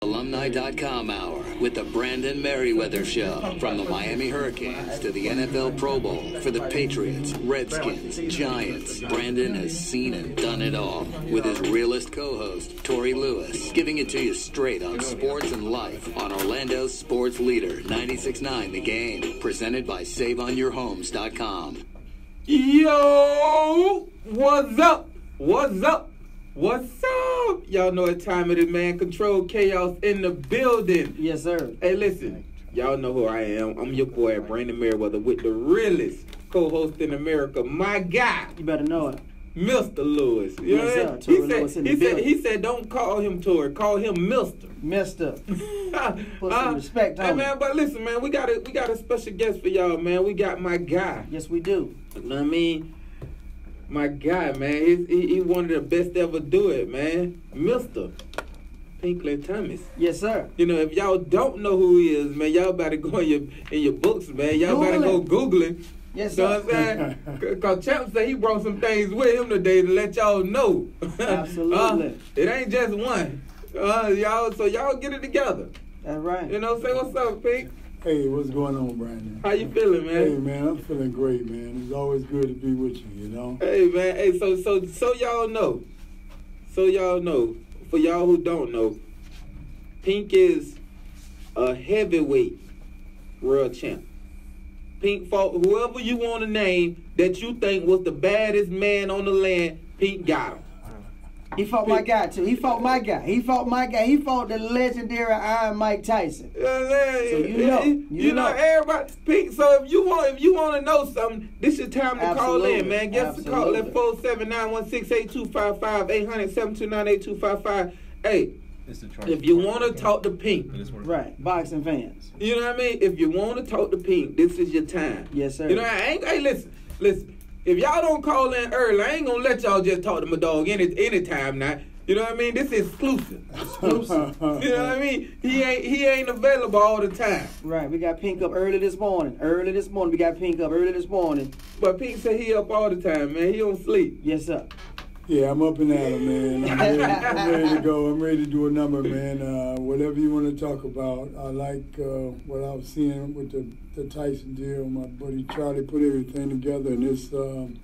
Alumni.com Hour with the Brandon Meriweather Show. From the Miami Hurricanes to the NFL Pro Bowl, for the Patriots, Redskins, Giants, Brandon has seen and done it all with his realest co-host, Tori Lewis, giving it to you straight on sports and life on Orlando's sports leader, 96.9 The Game, presented by SaveOnYourHomes.com. Yo, what's up? What's up? What's up? Y'all know what time it is, man. Control Chaos in the building. Yes, sir. Hey, listen. Y'all know who I am. I'm your boy, Brandon Meriweather, with the realest co-host in America, my guy. You better know it. Mr. Lewis. You Yes, know sir. Tori Lewis in the building. he said, don't call him Tori, call him Mr. Mister. Put some respect on Hey, it. man, but listen, man, we got a special guest for y'all, man. We got my guy. Yes, we do. You know what I mean? My guy, man, he one of the best to ever do it, man. Mr. Pinklon Thomas. Yes, sir. You know, if y'all don't know who he is, man, y'all better go in your books, man. Y'all better go Google him. Yes, You sir. know what I'm saying? Because Champ said he brought some things with him today to let y'all know. Absolutely. It ain't just one. So y'all get it together. That's right. You know, say what's up, Pink. Hey, what's going on, Brandon? How you feeling, man? Hey, man, I'm feeling great, man. It's always good to be with you, you know? Hey, man. Hey, so y'all know. So y'all know. For y'all who don't know, Pink is a heavyweight world champ. Pink fought whoever you want to name that you think was the baddest man on the land, Pink got him. He fought my guy, too. He fought my guy. He fought the legendary Iron Mike Tyson. You know what I'm saying? So you know everybody. Pink, so if you want to know something, this is your time to call in, man. Give us a call at 479-168-255, 800-729-8255. Hey, if you want to talk to Pink, Right, boxing fans. you know what I mean? If you want to talk to Pink, this is your time. Yes, sir. You know, hey, listen. If y'all don't call in early, I ain't gonna let y'all just talk to my dog anytime now. You know what I mean? This is exclusive. Exclusive. You know what I mean? He ain't available all the time. Right, we got Pink up early this morning. We got Pink up early this morning. But Pink said he up all the time, man. He don't sleep. Yes, sir. Yeah, I'm up and at 'em, man. I'm ready to go. I'm ready to do a number, man. Whatever you want to talk about. I like what I was seeing with the Tyson deal. My buddy Charlie put everything together, and it's I'm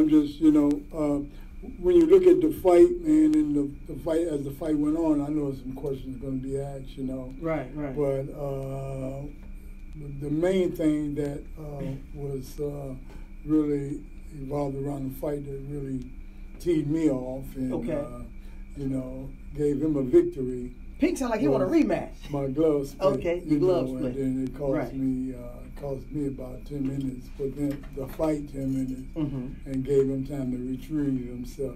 just, when you look at the fight, man, and the fight as the fight went on, I know some questions are going to be asked, Right. But the main thing that was really evolved around the fight that really teed me off and gave him a victory. Pink sound like he want a rematch. My glove split. Okay, the glove split. And then it cost me about 10 minutes, but then the fight 10 minutes, and gave him time to retrieve himself,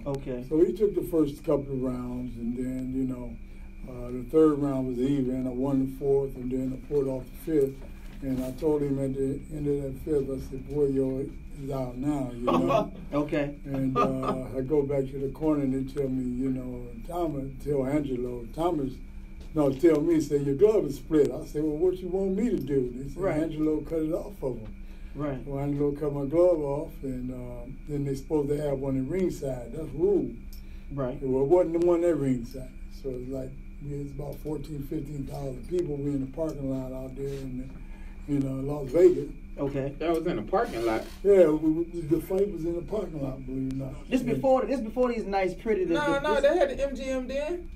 Okay. So he took the first couple of rounds, and then, the third round was even. I won the fourth, and then I pulled off the fifth. And I told him at the end of that fifth, I said, boy, is out now, Okay. And I go back to the corner and they tell me, tell me, say, your glove is split. I say, well, what you want me to do? They said, Right. Angelo cut it off of him. Right. Well, Angelo cut my glove off, and then they supposed to have one at ringside. That's rule. Right. Well, it wasn't the one at ringside. So it's like, it's about 15,000 people. We in the parking lot out there in Las Vegas. Okay. That was in the parking lot. Yeah, the fight was in the parking lot, believe it or not. This before these nice, pretty. No, they had the MGM then.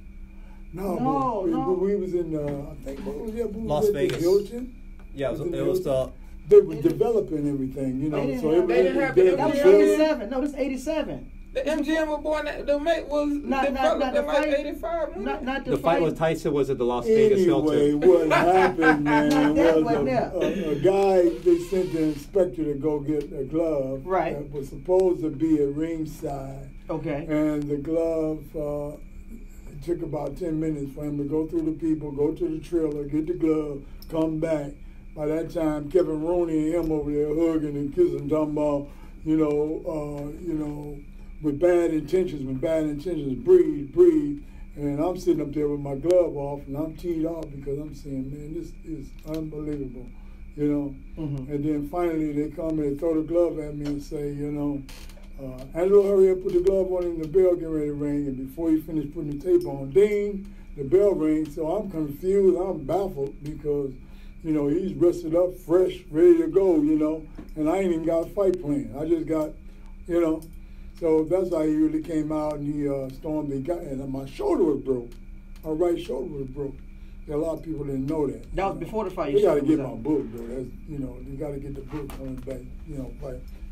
No. But we was in, I think, what was that? Las Vegas. Hilton? Yeah, it was the. They were developing everything, They didn't have the That was MGM. 87. No, this is 87. The MGM was born. The mate was Not developed the in like fight. 85. Not The fight with Tyson was at the Las Vegas Anyway, Hilton. what happened, man, That was wasn't a guy, they sent the inspector to go get a glove Right. that was supposed to be at ringside. Okay. And the glove, it took about 10 minutes for him to go through the people, go to the trailer, get the glove, come back. By that time, Kevin Rooney and him over there hugging and kissing, talking about, with bad intentions, breathe. And I'm sitting up there with my glove off, and I'm teed off because I'm saying, man, this is unbelievable, And then finally they come and they throw the glove at me and say, Angelo, hurry up, put the glove on him, the bell get ready to ring. And before he finished putting the tape on, ding, the bell rings. So I'm confused. I'm baffled because, you know, he's rested up, fresh, ready to go, you know, and I ain't even got a fight plan. I just got, you know, so that's how he really came out and he stormed the guy, and my shoulder was broke. My right shoulder was broke. A lot of people didn't know that. That was before the fight. You got to get my book, though. That's, you know, you got to get the book coming back, you know,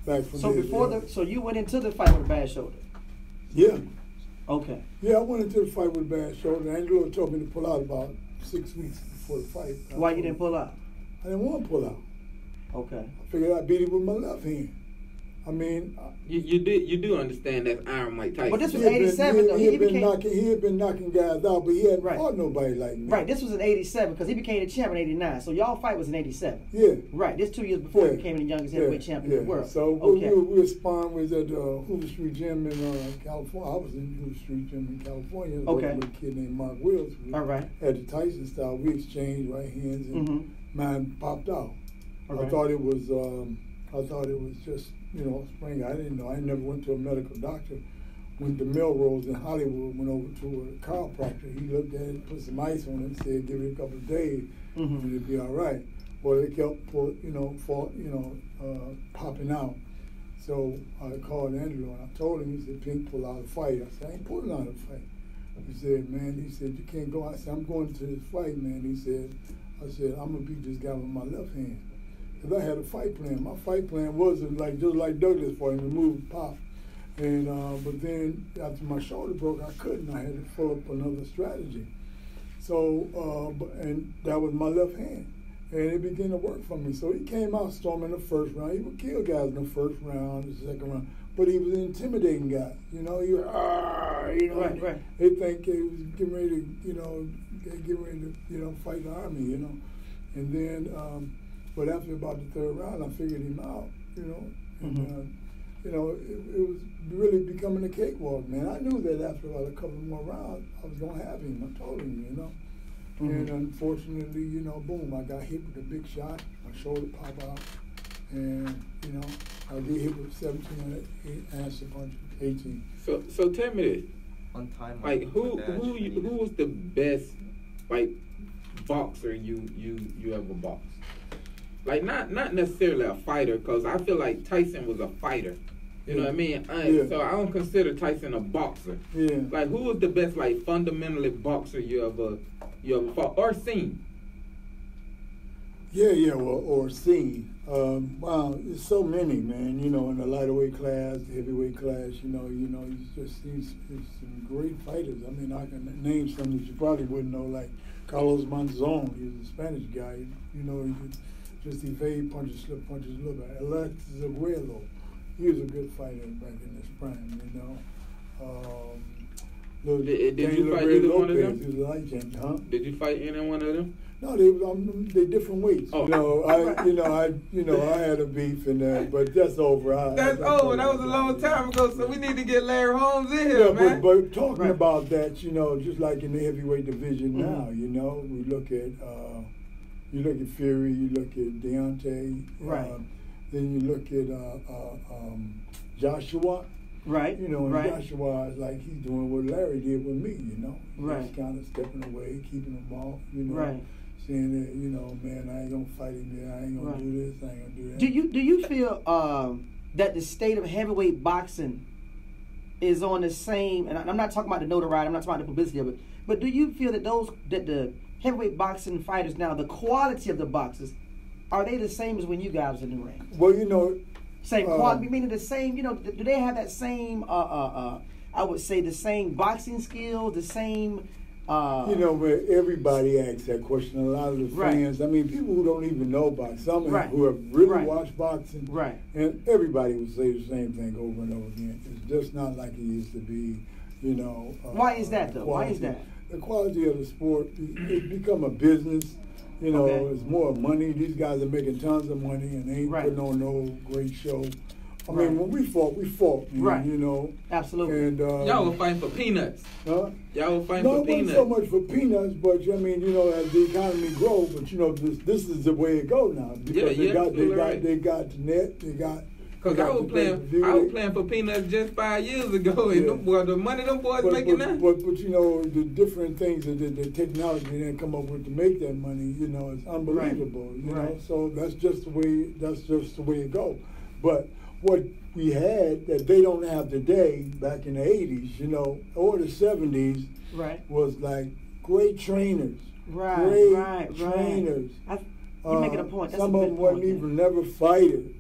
back from so there. before so you went into the fight with a bad shoulder. Yeah. Okay. Yeah, I went into the fight with a bad shoulder. Angelo told me to pull out about 6 weeks before the fight. Why you didn't pull out? I didn't want to pull out. Okay. I figured I'd beat him with my left hand. I mean, you do understand that's Iron Mike Tyson. But this was '87 though. He had been knocking guys out, but he hadn't fought nobody like me. Right. This was in '87 because he became the champ in '89. So y'all fight was in '87. Yeah. Right. This 2 years before he became the youngest heavyweight champion in the world. So we were sparring. Was at Hoover Street Gym in California. I was in Hoover Street Gym in California. Okay. With a kid named Mark Wills. All right. At the Tyson style, we exchanged right hands, and mine popped out. Okay. I thought it was just, you know, spring. I didn't know. I never went to a medical doctor. Went to Melrose in Hollywood. Went over to a chiropractor. He looked at it, put some ice on it, said, "Give it a couple of days, and it'd be all right." Well, it kept, popping out. So I called Angelo and I told him. He said, "Pink, pull out a fight." I said, "I ain't pulling out a fight." He said, "Man," he said, "you can't go." I said, "I'm going to this fight, man." He said, "I said, I'm gonna beat this guy with my left hand." Because I had a fight plan. My fight plan wasn't just like Douglas for him to move and pop. And but then after my shoulder broke, I couldn't. I had to pull up another strategy. So and that was my left hand, and it began to work for me. So he came out storming the first round. He would kill guys in the first round, the second round, but he was an intimidating guy. You know, he was, right. They think he was getting ready to, fight the army, you know, and then. But after about the third round, I figured him out, you know. And, it was really becoming a cakewalk, man. I knew that after about a couple more rounds, I was going to have him. I told him, you know. And unfortunately, you know, boom, I got hit with a big shot. My shoulder popped out. And, you know, I get hit with 17 and answer punch, 18. So tell me this. On time. Like, who was the best, like, boxer you ever boxed? Like, not necessarily a fighter, because I feel like Tyson was a fighter. You know what I mean? So I don't consider Tyson a boxer. Yeah. Like, who was the best, like, fundamentally boxer you ever fought or seen? Yeah, or seen. Wow, there's so many, man. You know, in the lightweight class, the heavyweight class. You know, he's some great fighters. I mean, I can name some that you probably wouldn't know, like Carlos Monzon. He was a Spanish guy. You know, he could just evade punches, slip punches a little bit. Alexis Aguero, he was a good fighter back in his prime. You know. Did you fight either one of them? He was a light champion, huh? Did you fight any one of them? No, they different weights. Oh. I had a beef in that, but that's over. That's over. That was a long time ago. So we need to get Larry Holmes in here, man. But talking about that, you know, just like in the heavyweight division now, you know, we look at Fury, you look at Deontay, then you look at Joshua. Right. You know, and Joshua is like he's doing what Larry did with me, you know. Right. Just kind of stepping away, keeping him off, you know. Right. Saying that, you know, man, I ain't gonna fight him there, I ain't gonna do this, I ain't gonna do that. Do you feel that the state of heavyweight boxing is on the same, and I'm not talking about the notoriety, I'm not talking about the publicity of it, but do you feel that the heavyweight boxing fighters now, the quality of the boxers, are they the same as when you guys were in the ring? Well, you know, same quality, meaning the same, you know, do they have that same, I would say the same boxing skill, the same... you know, where everybody asks that question, a lot of the fans, I mean, people who don't even know boxing, some who have really watched boxing, and everybody would say the same thing over and over again. It's just not like it used to be, you know. Why is that, though? Why is that? The quality of the sport, it's become a business. You know, it's more money. These guys are making tons of money and they ain't putting on no great show. I mean, when we fought, man, you know. Absolutely. And y'all were fighting for peanuts. Huh? Y'all were fighting for peanuts. Not so much for peanuts, but I mean, you know, as the economy grows, but you know, this is the way it goes now. Because they got the net, they got Cause I was playing for peanuts just 5 years ago, and them boys, the money them boys making now. But you know, the different things that the technology they come up with to make that money, you know, it's unbelievable. You know, so that's just the way it goes. But what we had that they don't have today, back in the 80s, you know, or the 70s, was like great trainers. Great trainers. You're making a point. That's some of them weren't even never fighters.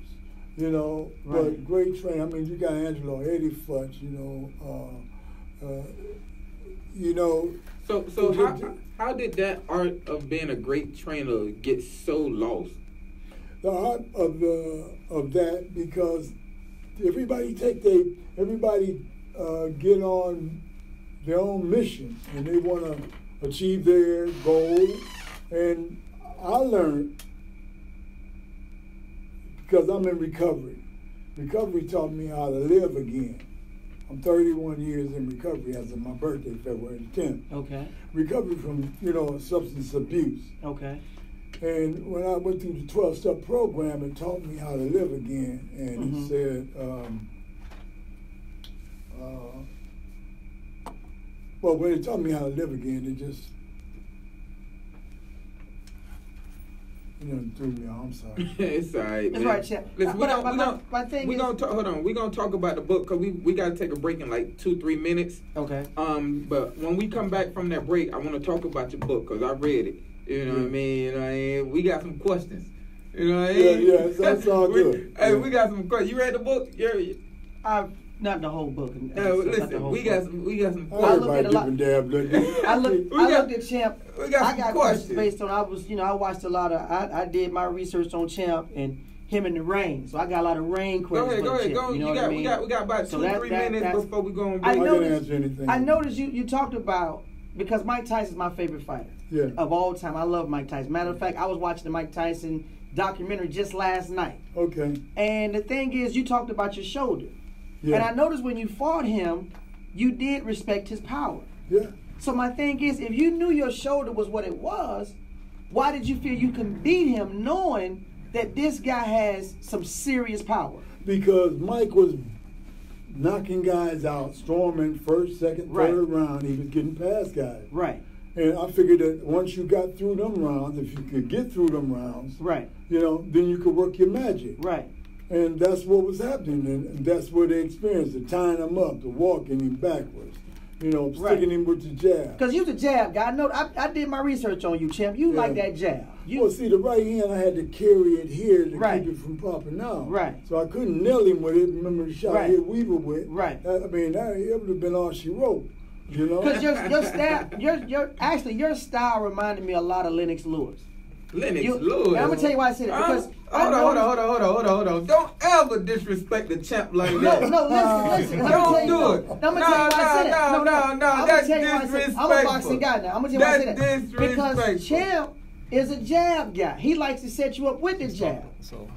You know, but great train. I mean, you got Angelo, Eddie Futch. You know. So how did that art of being a great trainer get so lost? The art of that, because everybody get on their own mission and they want to achieve their goal. And I learned, because I'm in recovery. Recovery taught me how to live again. I'm 31 years in recovery as of my birthday, February 10th. Okay. Recovery from, you know, substance abuse. Okay. And when I went through the 12-step program, it taught me how to live again. And it said, well, when it taught me how to live again, it just, you know, threw me off. I'm sorry. It's all right, man. It's right, Chip. Listen, hold on. We're going to talk about the book because we got to take a break in like 2-3 minutes. Okay. But when we come back from that break, I want to talk about your book because I read it. You know what I mean? You know what I mean? We got some questions. You know what I mean? Yeah, that's all good. Hey, we got some questions. You read the book? Not the whole book. Listen, we got some questions. I looked at Champ. I got questions based on I watched a lot of. I did my research on Champ and him in the rain, so I got a lot of rain questions. Go ahead. You know we got about 2-3 minutes before we go on break. I noticed you talked about, because Mike Tyson's my favorite fighter of all time. I love Mike Tyson. Matter of fact, I was watching the Mike Tyson documentary just last night. Okay. And the thing is, you talked about your shoulder. Yeah. And I noticed when you fought him, you did respect his power. Yeah. So my thing is, if you knew your shoulder was what it was, why did you feel you could beat him knowing that this guy has some serious power? Because Mike was knocking guys out, storming first, second, third round. He was getting past guys. Right. And I figured that once you got through them rounds, if you could get through them rounds, you know, then you could work your magic. Right. And that's what was happening, and that's what they experienced, the tying him up, the walking him backwards, you know, sticking him with the jab. Because you the jab guy. I did my research on you, Champ. You like that jab. Well, see, the right hand, I had to carry it here to keep it from popping out. Right. So I couldn't nail him with it. Remember the shot I hit Weaver with? Right. I mean, it would have been all she wrote, you know? Because your style reminded me a lot of Lennox Lewis. Lennox Lewis. I'm gonna tell you why I said it. Because hold on. Don't ever disrespect the champ like that. No, listen. Don't do it. I'm gonna tell you why I said it. No. That's disrespectful. I'm a boxing guy now. I'm gonna tell you why I said that. Because Champ is a jab guy. He likes to set you up with the jab.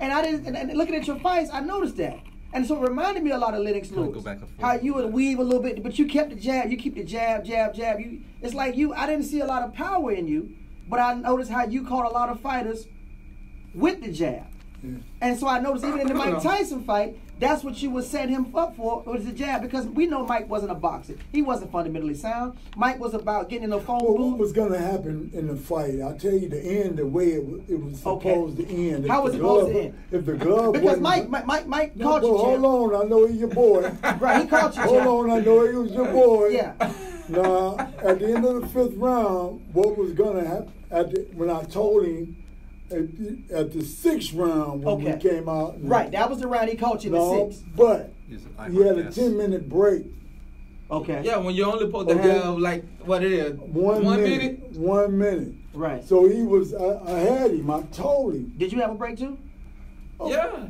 And looking at your fights, I noticed that. And so it reminded me a lot of Lennox Lewis. How you would weave a little bit, but you kept the jab. You keep the jab. It's like I didn't see a lot of power in you. But I noticed how you caught a lot of fighters with the jab. Yeah. And so I noticed even in the Mike Tyson fight, that's what you was setting him up for, was the jab. Because we know Mike wasn't a boxer. He wasn't fundamentally sound. Mike was about getting in the phone booth. What was going to happen in the fight, I'll tell you the end, the way it was supposed to end. How was it supposed to end? If the glove because Mike caught you, hold on, I know he's your boy. Right, he caught you, Hold on, I know he was your boy. Yeah. Now, at the end of the 5th round, what was going to happen, when I told him, at the 6th round when we came out. Right, that was the round he caught you in the 6th. But he had a 10-minute break. Okay. Yeah, when you're only supposed to have, like, what it is? 1 minute? 1 minute. Right. So he was, I had him, I told him. Did you have a break too? Oh, yeah.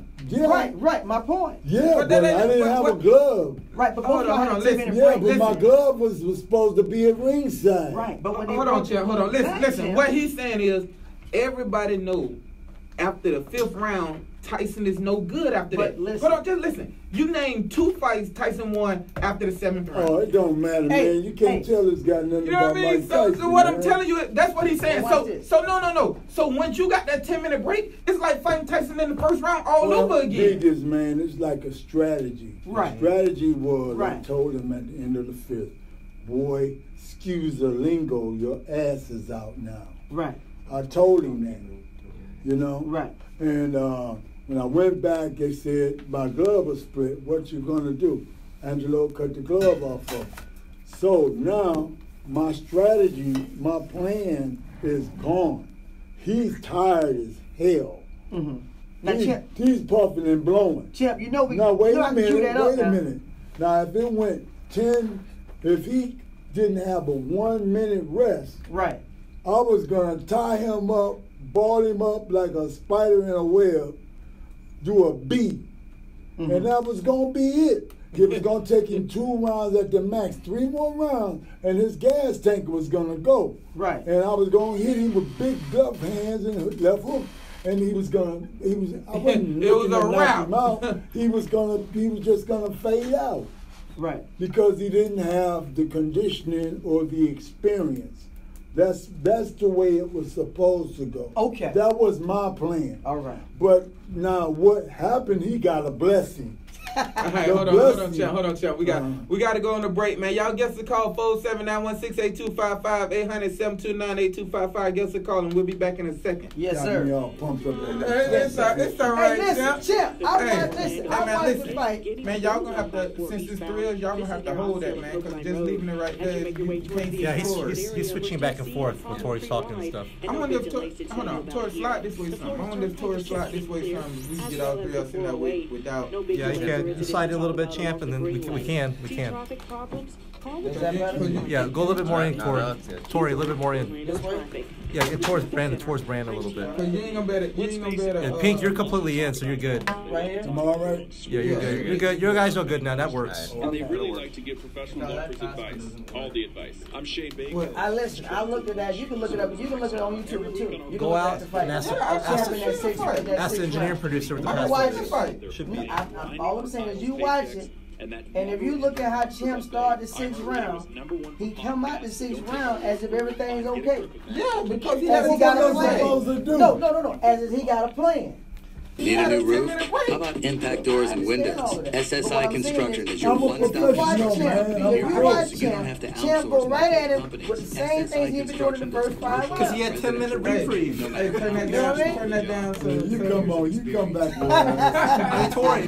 Right, my point. Yeah, but I didn't have a glove. Right, but hold on, listen. Yeah, but my glove was supposed to be at ringside. Right, but when hold on. Listen. What he's saying is, everybody knows after the 5th round, Tyson is no good after But that. listen. Hold on, just listen. You named 2 fights Tyson won after the 7th round. Oh, it don't matter, Hey, man. You can't hey. tell it's got nothing You know what I about mean? Mike So Tyson, what man. I'm telling you, that's what he's saying. Watch So this. no. So once you got that 10-minute break, it's like fighting Tyson in the first round all Well, over again. Biggest, man, it's like a strategy. Right. The strategy was, I Right. told him at the end of the 5th, boy, excuse the lingo, your ass is out now. Right. I told him that, you know? Right. And when I went back, they said, my glove was split. What you gonna do? Angelo cut the glove off of him. So now, my strategy, my plan is gone. He's tired as hell. Mm-hmm. Now, He's puffing and blowing. Champ, you know we. Now, wait you know a I can cue minute, that up wait a now. minute. Now, if it went 10, if he didn't have a 1 minute rest, Right. I was going to tie him up, ball him up like a spider in a web, do a beat. Mm-hmm. And that was going to be it. It was going to take him 2 rounds at the max, 3 more rounds, and his gas tank was going to go. Right. And I was going to hit him with big glove hands and left hook. And I wasn't It was looking a to knock wrap. him out. He was just going to fade out Right. because he didn't have the conditioning or the experience. That's the way it was supposed to go. Okay. That was my plan. All right. But now what happened, he got a blessing. All right, hold on, champ. We got to go on the break, man. Y'all give us a call, 479168255, 800-729-8255. Give us a call, and we'll be back in a second. Yes, Got sir. me all pumped up. It's all right, Hey, listen, champ. I watched the fight. Man, y'all gonna have to, since it's thrills, y'all gonna have to hold that, man, because just leaving it right there, you can't see Yeah, scores. he's switching back and forth when Tori's talking and stuff. I wonder if Tori slide this way some. I wonder if Tori slide this way some. We can get all 3 of us in that way without. Yeah, you can slide it a little bit, champ, and then we can. Is that better? Yeah, go a little bit more in, Tori. Tori, a little bit more in. This way? Yeah, get towards Brandon a little bit. Cause you ain't gonna better. And Pink, you're completely in, so you're good. Right here? Am I all right? Yeah, you're good. You're good. Your guys are good now. That works. And they really like to give professional golfers advice. All the advice. I'm Shane Baker. I listen. I looked at that. You can look it up. You can look it on YouTube too. You can Go look out at the fight. and ask Ask the engineer producer with the I'm pass. watching the fight. Should be. All I'm saying is you watch it, and if you look at how Champ started the 6th round, he come out the 6th round as if everything's okay. Yeah, because he As has he got a supposed to plan. do? No. As if he got a plan. Need a new roof? How about Impact Doors and Windows? SSI Construction is your I'm a one-stop professional, shop. man. If I'm you a watch pro. you don't have to Champ go outsource right at him companies. with the same things he been doing in the first 5 rounds. Because he had 10-minute reprieve. Hey, turn that down. Turn that down. So You come back. Hey, Tori,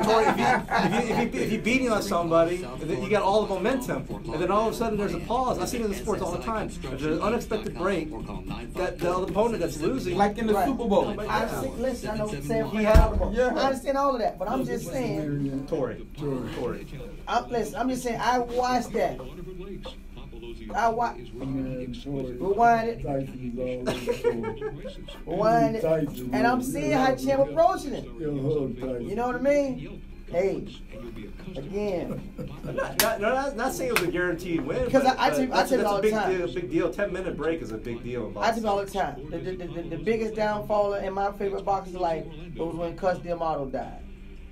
if you beating on somebody, then you got all the momentum, and then all of a sudden there's a pause. I see it in the sports all the time. There's an unexpected break that the opponent that's losing. like in the Right. Super Bowl. I understand, listen, I know what you're saying. He had- I understand all of that, but I'm just saying. Tori. I'm just saying. I watched that. I watched. Rewind it. Rewind it. And I'm seeing how Champ approaching it. You know what I mean? Hey, again. Not saying it was a guaranteed win. Because but I tell you that's all a the big time. deal. Big deal. 10-minute break is a big deal. In I tell boxing. you all the time. The biggest downfall in my favorite boxing life was when Cus D'Amato died.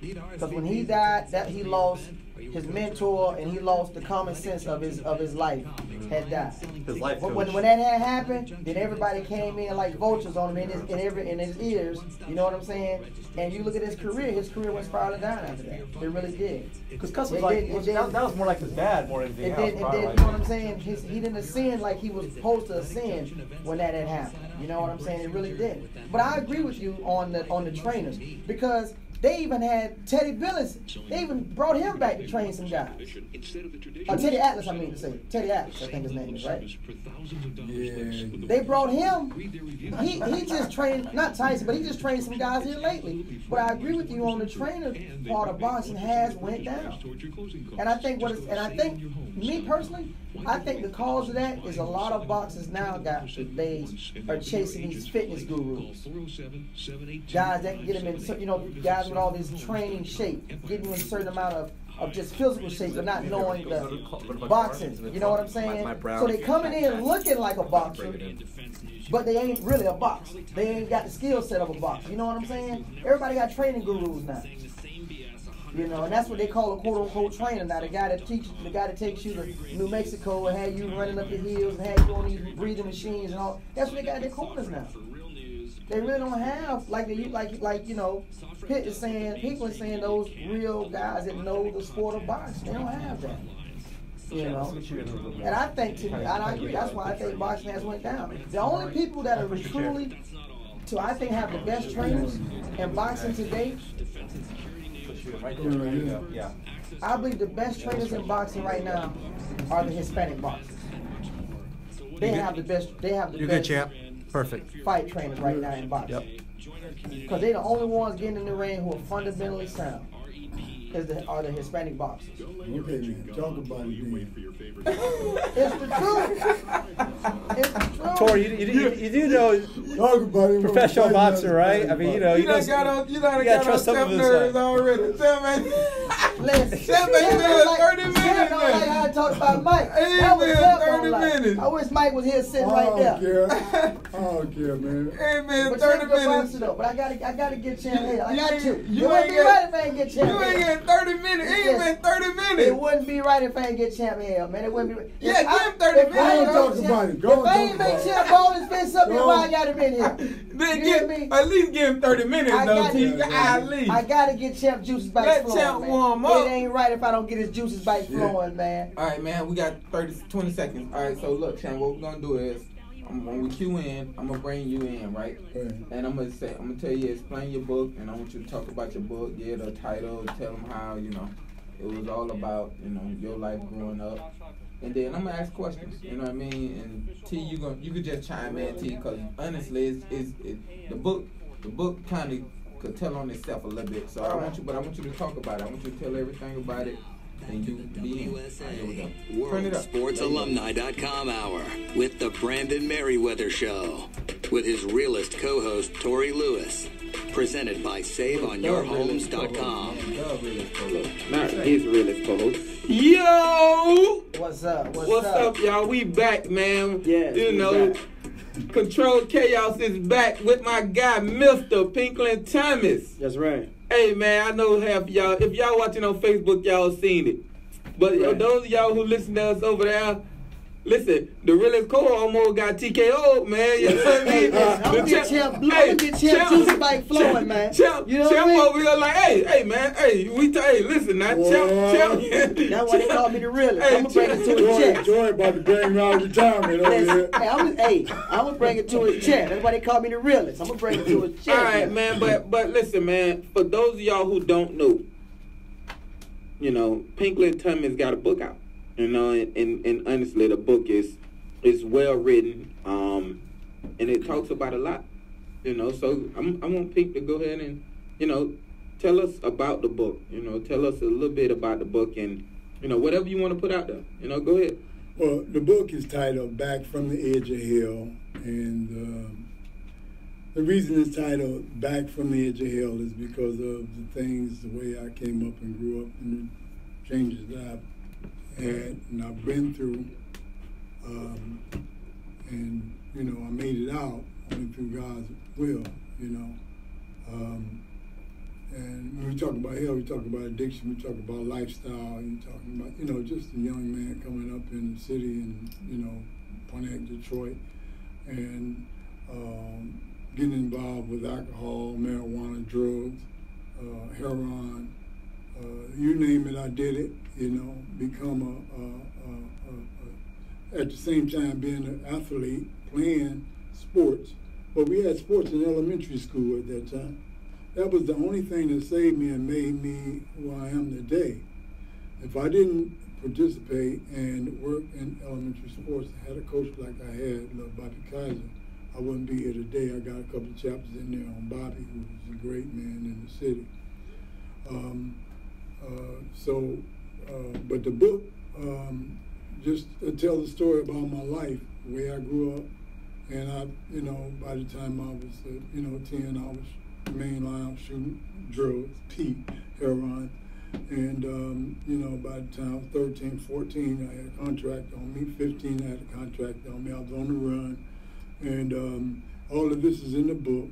Because when he died, that he lost his mentor and he lost the common sense of his life had died. His life coach. When that had happened, then everybody came in like vultures on him in his ears. You know what I'm saying? And you look at his career went spiraling down after that. It really did. Because Cus was It like, did- that was more like his dad more than anything It else. did, you probably. know what I'm saying? He didn't ascend like he was supposed to ascend when that had happened. You know what I'm saying? It really did. But I agree with you on the trainers because they even had Teddy Billis. They even brought him back to train some guys. Teddy Atlas, I mean to say. Teddy Atlas, I think his name is, right? Yeah. They brought him. He just trained, not Tyson, but he just trained some guys here lately. But I agree with you on the trainer part of boxing has went down. And I think me personally, I think the cause of that is a lot of boxers now nowadays are chasing these fitness gurus. Guys that can get them in, guys with all this training shape, getting you a certain amount of of just physical shape, but not knowing the boxing. You know what I'm saying? So they coming in looking like a boxer, but they ain't really a boxer. They ain't got the skill set of a boxer. You know what I'm saying? Everybody got training gurus now. You know, and that's what they call a quote-unquote trainer now. The guy that takes you to New Mexico and had you running up the hills and had you on these breathing machines and all. That's what they got in their corners now. They really don't have like you know, Pitt is saying, people are saying those real guys that know the sport of boxing. They don't have that. You know, and I think I agree. That's why I think boxing has went down. The only people that are truly, I think, have the best trainers in boxing today. Yeah. I believe the best trainers in boxing right now are the Hispanic boxers. They have the best. They have the You're best. good, champ. Perfect. Fight trainers right now in boxing. Yep. Because they're the only ones getting in the ring who are fundamentally sound. Are the Hispanic boxers. Okay, man. Talk about it, man. It's the truth. It's the truth. Tori, you do know Talk about it. professional boxer, right? I mean, you know, you gotta trust some of this. already. Listen, Champ ain't been 30 minutes Champ don't like how I talk about Mike. That was been Champ 30 don't like. minutes. I wish Mike was here sitting right there. I don't care, man. Ain't been But 30 Champ a minutes. boxer though. But I gotta get Champ here. I got to. You It wouldn't ain't be get- right if I ain't get Champ You ain't here. getting 30 minutes. It ain't been 30 It minutes. wouldn't be right if I ain't get Champ here, man. It wouldn't be right. Yeah, If I- give him 30 if I minutes. ain't Go make talk Champ- about it. Go If I talk ain't make about it. Champ ball his fist up, then Go. why I gotta been here? Then You hear give, me? at least give him 30 minutes I though, gotta, T. At least. I gotta get Champ juices back Let flowing, Champ man. warm up. It ain't right if I don't get his juices back flowing, man. All right, man. We got 20 seconds. All right, so look, Champ, what we're gonna do is, when we cue in, I'm gonna bring you in, right? Right. And I'm gonna tell you, explain your book, and I want you to talk about your book, give the title, tell them how, you know, it was all about, you know, your life growing up. And then I'm gonna ask questions, you know what I mean? And T, you could just chime in, T, because honestly, the book kind of could tell on itself a little bit. So I want you to talk about it. I want you to tell everything about it, and you be in. USA Here we go. Turn it up. WorldSportsAlumni.com Hour with the Brandon Meriweather Show with his realist co-host Tori Lewis. Presented by SaveOnYourHomes.com. Not his realist co-host. Yo! What's up? What's up, y'all? We back, man. Yes, you we know, back. Controlled Chaos is back with my guy, Mr. Pinklon Thomas. That's right. Hey, man, I know half of y'all, if y'all watching on Facebook, y'all seen it. But Right. those of y'all who listen to us over there, listen, the realest co almost got TKO'd, man. You know what I mean? I'm gonna get Champ juices back flowing, man. Champ, You know what I Champ mean? over here like, hey, man, listen, now, Champ. That's why they call me the realist. Hey, I'm gonna bring it to his chest. Joy about to bring me out of retirement over here. Hey, I'm gonna bring it to his chest. That's why they call me the realist. I'm gonna bring it to his chest. All right, man, but listen, man, for those of y'all who don't know, you know, Pinklon Thomas got a book out. You know, and honestly, the book is well written, and it talks about a lot. You know, so I want Pink to go ahead and, you know, tell us about the book. You know, tell us a little bit about the book, and, you know, whatever you want to put out there. You know, go ahead. Well, the book is titled Back from the Edge of Hell, and the reason it's titled Back from the Edge of Hell is because of the things, the way I came up and grew up, and the changes that I've had and I've been through, and, you know, I made it out only through God's will, you know. And when we talk about hell, we talk about addiction, we talk about lifestyle, you talking about, you know, just a young man coming up in the city and, you know, Pontiac, Detroit, and getting involved with alcohol, marijuana, drugs, heroin, you name it, I did it, you know, become at the same time being an athlete, playing sports. But we had sports in elementary school at that time. That was the only thing that saved me and made me who I am today. If I didn't participate and work in elementary sports, had a coach like I had, little Bobby Kaiser, I wouldn't be here today. I got a couple of chapters in there on Bobby, who was a great man in the city. But the book just tells the story about my life, the way I grew up, and I, you know, by the time I was, 10, I was mainline shooting drugs, heroin, And, you know, by the time I was 13, 14, I had a contract on me. 15, I had a contract on me. I was on the run. And all of this is in the book.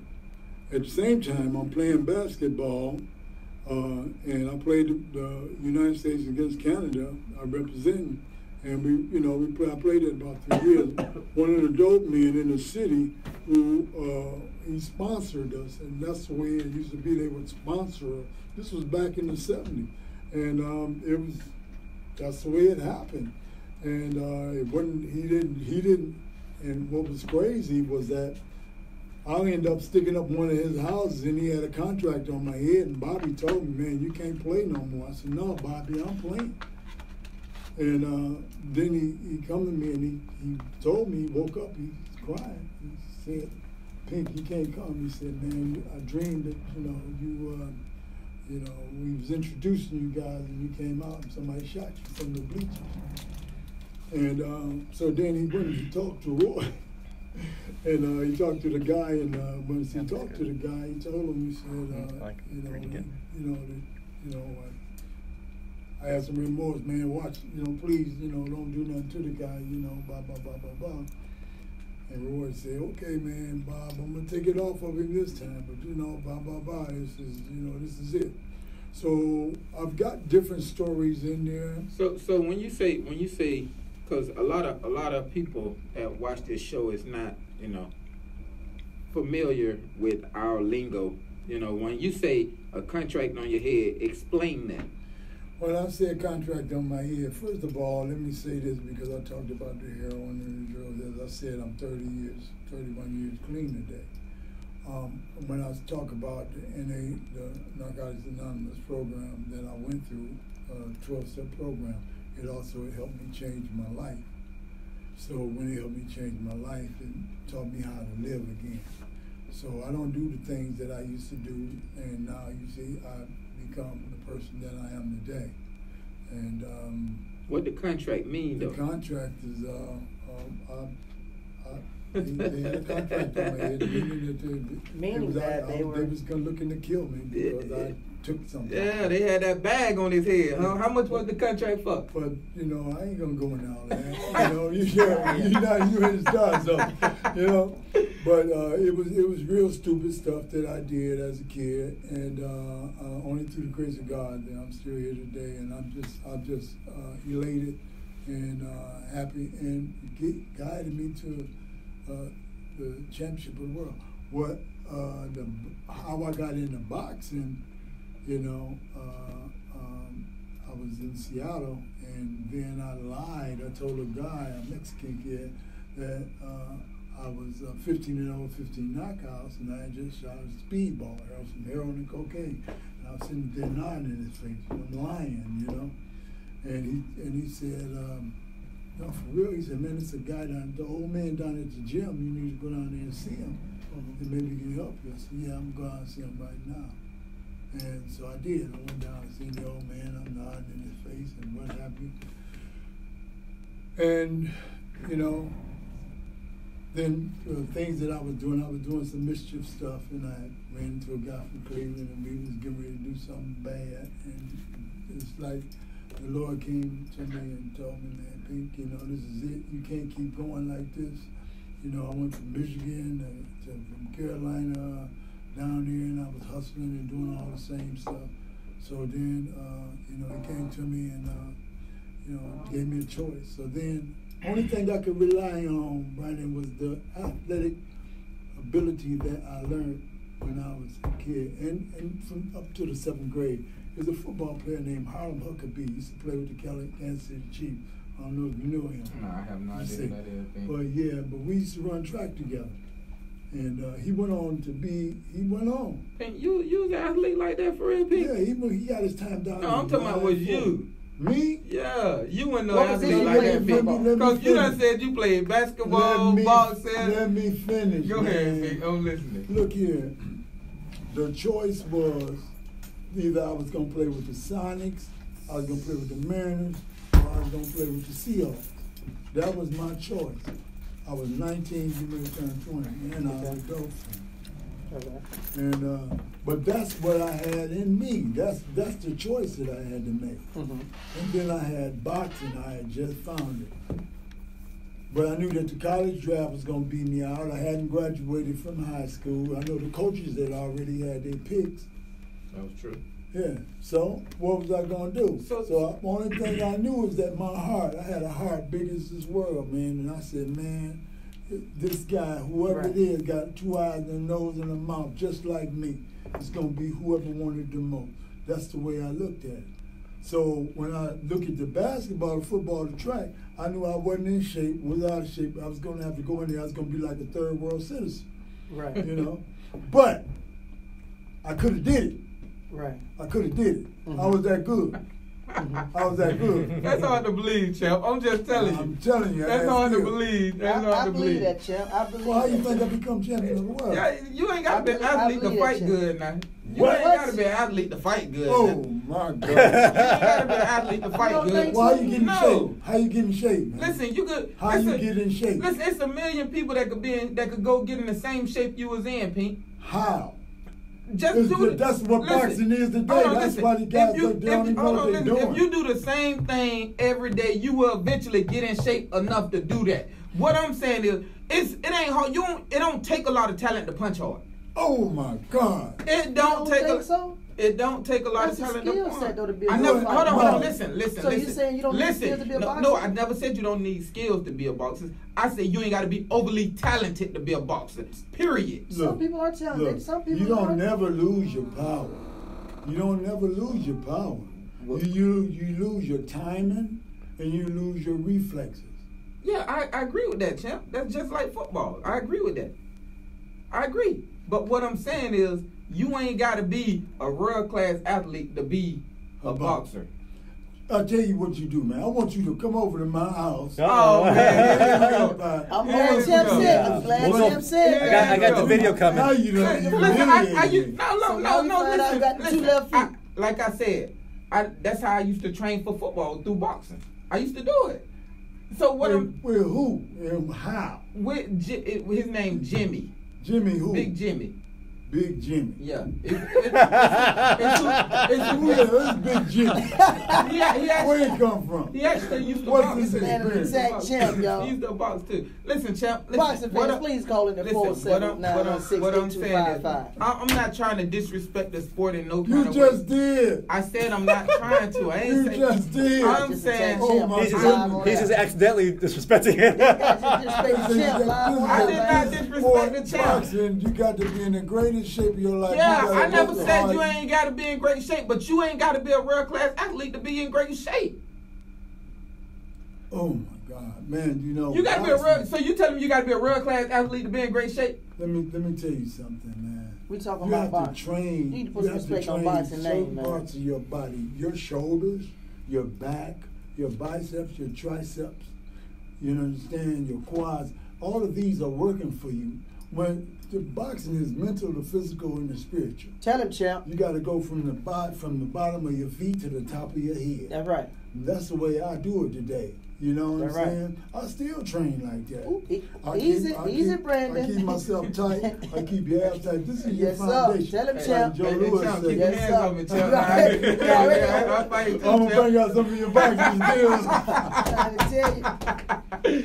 At the same time, I'm playing basketball. And I played the United States against Canada. I represented. And I played it about 3 years. One of the dope men in the city who he sponsored us, and that's the way it used to be. They would sponsor us. This was back in the '70s, and that's the way it happened. And it wasn't. He didn't. And what was crazy was that I ended up sticking up one of his houses, and he had a contract on my head. And Bobby told me, "Man, you can't play no more." I said, "No, Bobby, I'm playing." And then he come to me and he told me, he woke up, he's crying. He said, "Pink, you can't come." He said, "Man, I dreamed that, we was introducing you guys and you came out and somebody shot you from the bleachers." And so then he went and he talked to Roy. And he talked to the guy, and when he talked to the guy, he told him, he said, I had some remorse, man. Watch, please, don't do nothing to the guy, blah, blah, blah, blah, blah. And Roy said, "Okay, man, Bob, I'm going to take it off of him this time, but, blah, blah, blah, this is it." So I've got different stories in there. So when you say, because a lot of people that watch this show is not, familiar with our lingo. When you say a contract on your head, explain that. When I say a contract on my head, first of all, let me say this because I talked about the heroin and the drugs. As I said, I'm 31 years clean today. When I talk about the NA, the Narcotics Anonymous program that I went through, 12-step program, it also helped me change my life. So when it helped me change my life, it taught me how to live again. So I don't do the things that I used to do, and now you see I've become the person that I am today. And what the contract mean, though? The contract is they had a contract on my head, meaning that they was gonna looking to kill me because I took something. Yeah, they had that bag on his head. How much was the contract for? But I ain't gonna go into all that. You ain't start something. But it was real stupid stuff that I did as a kid, and only through the grace of God that I'm still here today, and I'm just elated and happy, and it guided me to the championship of the world. How I got into boxing, I was in Seattle, and then I lied. I told a guy, a Mexican kid, that I was 15-0, 15 knockouts, and I had just shot a speedball. I was some heroin and cocaine. And I was sitting there nodding in his face. I'm lying, And he said, "No, for real." He said, "Man, it's a guy the old man down at the gym. You need to go down there and see him, and maybe he can help you." I said, "Yeah, I'm going to see him right now." And so I did. I went down and seen the old man. I'm nodding in his face and what have you. And, then the things that I was doing some mischief stuff, and I ran into a guy from Cleveland, and we was getting ready to do something bad. And it's like the Lord came to me and told me, "Man, Pink, this is it. You can't keep going like this." I went from Michigan from Carolina down there, and I was hustling and doing all the same stuff. So then, he came to me and, gave me a choice. So then, only thing I could rely on, Brandon, was the athletic ability that I learned when I was a kid, and from up to the 7th grade. There's a football player named Harlem Huckabee. He used to play with the Kansas City Chiefs. I don't know if you know him. No, I have no idea who that is. But we used to run track together. And he went on. And you was an athlete like that for real, Pete? Yeah, he got his time down. No, I'm talking about was you. Me? Yeah, you went no athlete like that, Pete. Because you done said you played basketball, boxing. Let me finish. Go ahead, Pete. I'm listening. Look here. The choice was either I was going to play with the Sonics, I was going to play with the Mariners, or I was going to play with the Seahawks. That was my choice. I was 19, you may turn 20, and I was a Dolphin. And but that's what I had in me. That's the choice that I had to make. And then I had boxing. I had just found it. But I knew that the college draft was going to beat me out. I hadn't graduated from high school. I know the coaches that already had their picks. That was true. Yeah. So what was I going to do? So the only thing I knew was that my heart, I had a heart big as this world, man. And I said, man, this guy, whoever it is, got 2 eyes and a nose and a mouth just like me. It's going to be whoever wanted the most. That's the way I looked at it. So when I look at the basketball, the football, the track, I knew I wasn't in shape, was out of shape. I was going to have to go in there. I was going to be like a third world citizen. Right. You know? But I could have did it. Right. I could have did it. I was that good. I was that good. That's hard to believe, champ. I'm just telling you. I'm telling you. That's hard to believe. That's hard I to believe believe. that, champ. I believe Well, how you that. think I become champion of the world? Yeah, you ain't got to be an athlete to believe fight that, good now. You What? ain't got to be an athlete to fight good. Oh now. my God. You ain't got to be an athlete to fight don't good. think Well, how you get in No. shape? How you get in shape, man? Listen, you could. How listen, you get in shape? Listen, it's a million people that could go get in the same shape you was in, Pink. How? Just It's do it. that's what Listen, boxing is today. hold on, That's listen. why the guys If you- look down and know what they're doing. If you do the same thing every day, you will eventually get in shape enough to do that. What I'm saying is, it ain't hard. It don't take a lot of talent to punch hard. Oh my God. It don't take think a. so? It don't take a lot That's of a talent to skill punch. set, though, to be a I good never. fighter. Hold on. No. Listen. So you saying you don't need skills to be a boxer? No, I never said you don't need skills to be a boxer. I said you ain't got to be overly talented to be a boxer. Period. Some people are talented. Look, Some people you don't aren't. never lose your power. You don't never lose your power. You lose your timing and you lose your reflexes. Yeah, I agree with that, champ. That's just like football. I agree with that. I agree. But what I'm saying is, you ain't got to be a world-class athlete to be a boxer. I'll tell you what you do, man. I want you to come over to my house. Oh, man. Here we go. I'm Here glad we Champ go. said. I'm glad Well, Champ said. I got the video coming. Now you done Listen, humiliated me. So now we find out I got the two left feet. Like I said, that's how I used to train for football, through boxing. I used to do it. So what With who and how? his name Jimmy. Jimmy who? Big Jimmy. Big Jimmy. Yeah. Who is Big Jimmy? Where he come from? He actually used to What's box. his too. name? Man, an exact champ, y'all. He used to box too. Listen, champ. Listen, Boxing fans, please call in the listen, what I'm saying is, 479168255. I'm not trying to disrespect the sport in no kind You of way. just did. I said I'm not trying to. I ain't You saying. just did. I'm Just saying. attack champ. Oh, my He's God. just accidentally disrespecting him. I did not disrespect the champ. Boxing, you got to be in the greatest shape of your life. Yeah, You gotta I never work said hard. you ain't got to be in great shape, but you ain't got to be a world class athlete to be in great shape. Oh my God, man! You know You got to be a boxing- real. So you telling me you got to be a world class athlete to be in great shape? Let me tell you something, man. We talking You about have boxing. to train. You need to put you some have to respect on train boxing certain name, man. parts of your body, your shoulders, your back, your biceps, your triceps. You understand? Your quads. All of these are working for you. When the boxing is mental, the physical, and the spiritual. Tell him, champ. You got to go from the bottom of your feet to the top of your head. That's right. That's the way I do it today. You know what That's I'm right. saying? I still train like that. Ooh, I easy, Brandon. I keep myself tight. I keep your ass tight. This is Yes, your sir. foundation. Tell him, Like champ. Joe Hey, Louis champ, said. keep your Yes, hands sir. on me, champ. You already- you already- I'll fight you too, I'm gonna champ. bring out some of your boxing skills. I'm trying to tell you.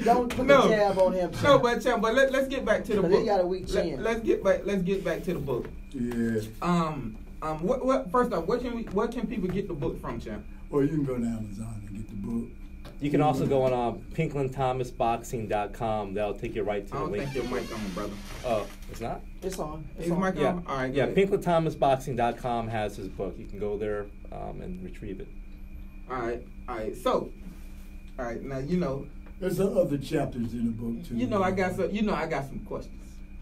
Don't put No. the jab on him, champ. No, but champ, but let's get back to the But book. he got a weak chin. Let's get back to the book. Yeah. What first off, what can people get the book from, champ? Well, you can go to Amazon and get the book. You can also go on PinklonThomasBoxing.com. That'll take you right to I the don't link. think your mic on, brother. Oh, it's not? It's on. It's Is on. mic Yeah. on? All right, Yeah, go ahead. PinklonThomasBoxing.com has his book. You can go there and retrieve it. All right. So, all right. Now There's some other chapters in the book too. I got some questions.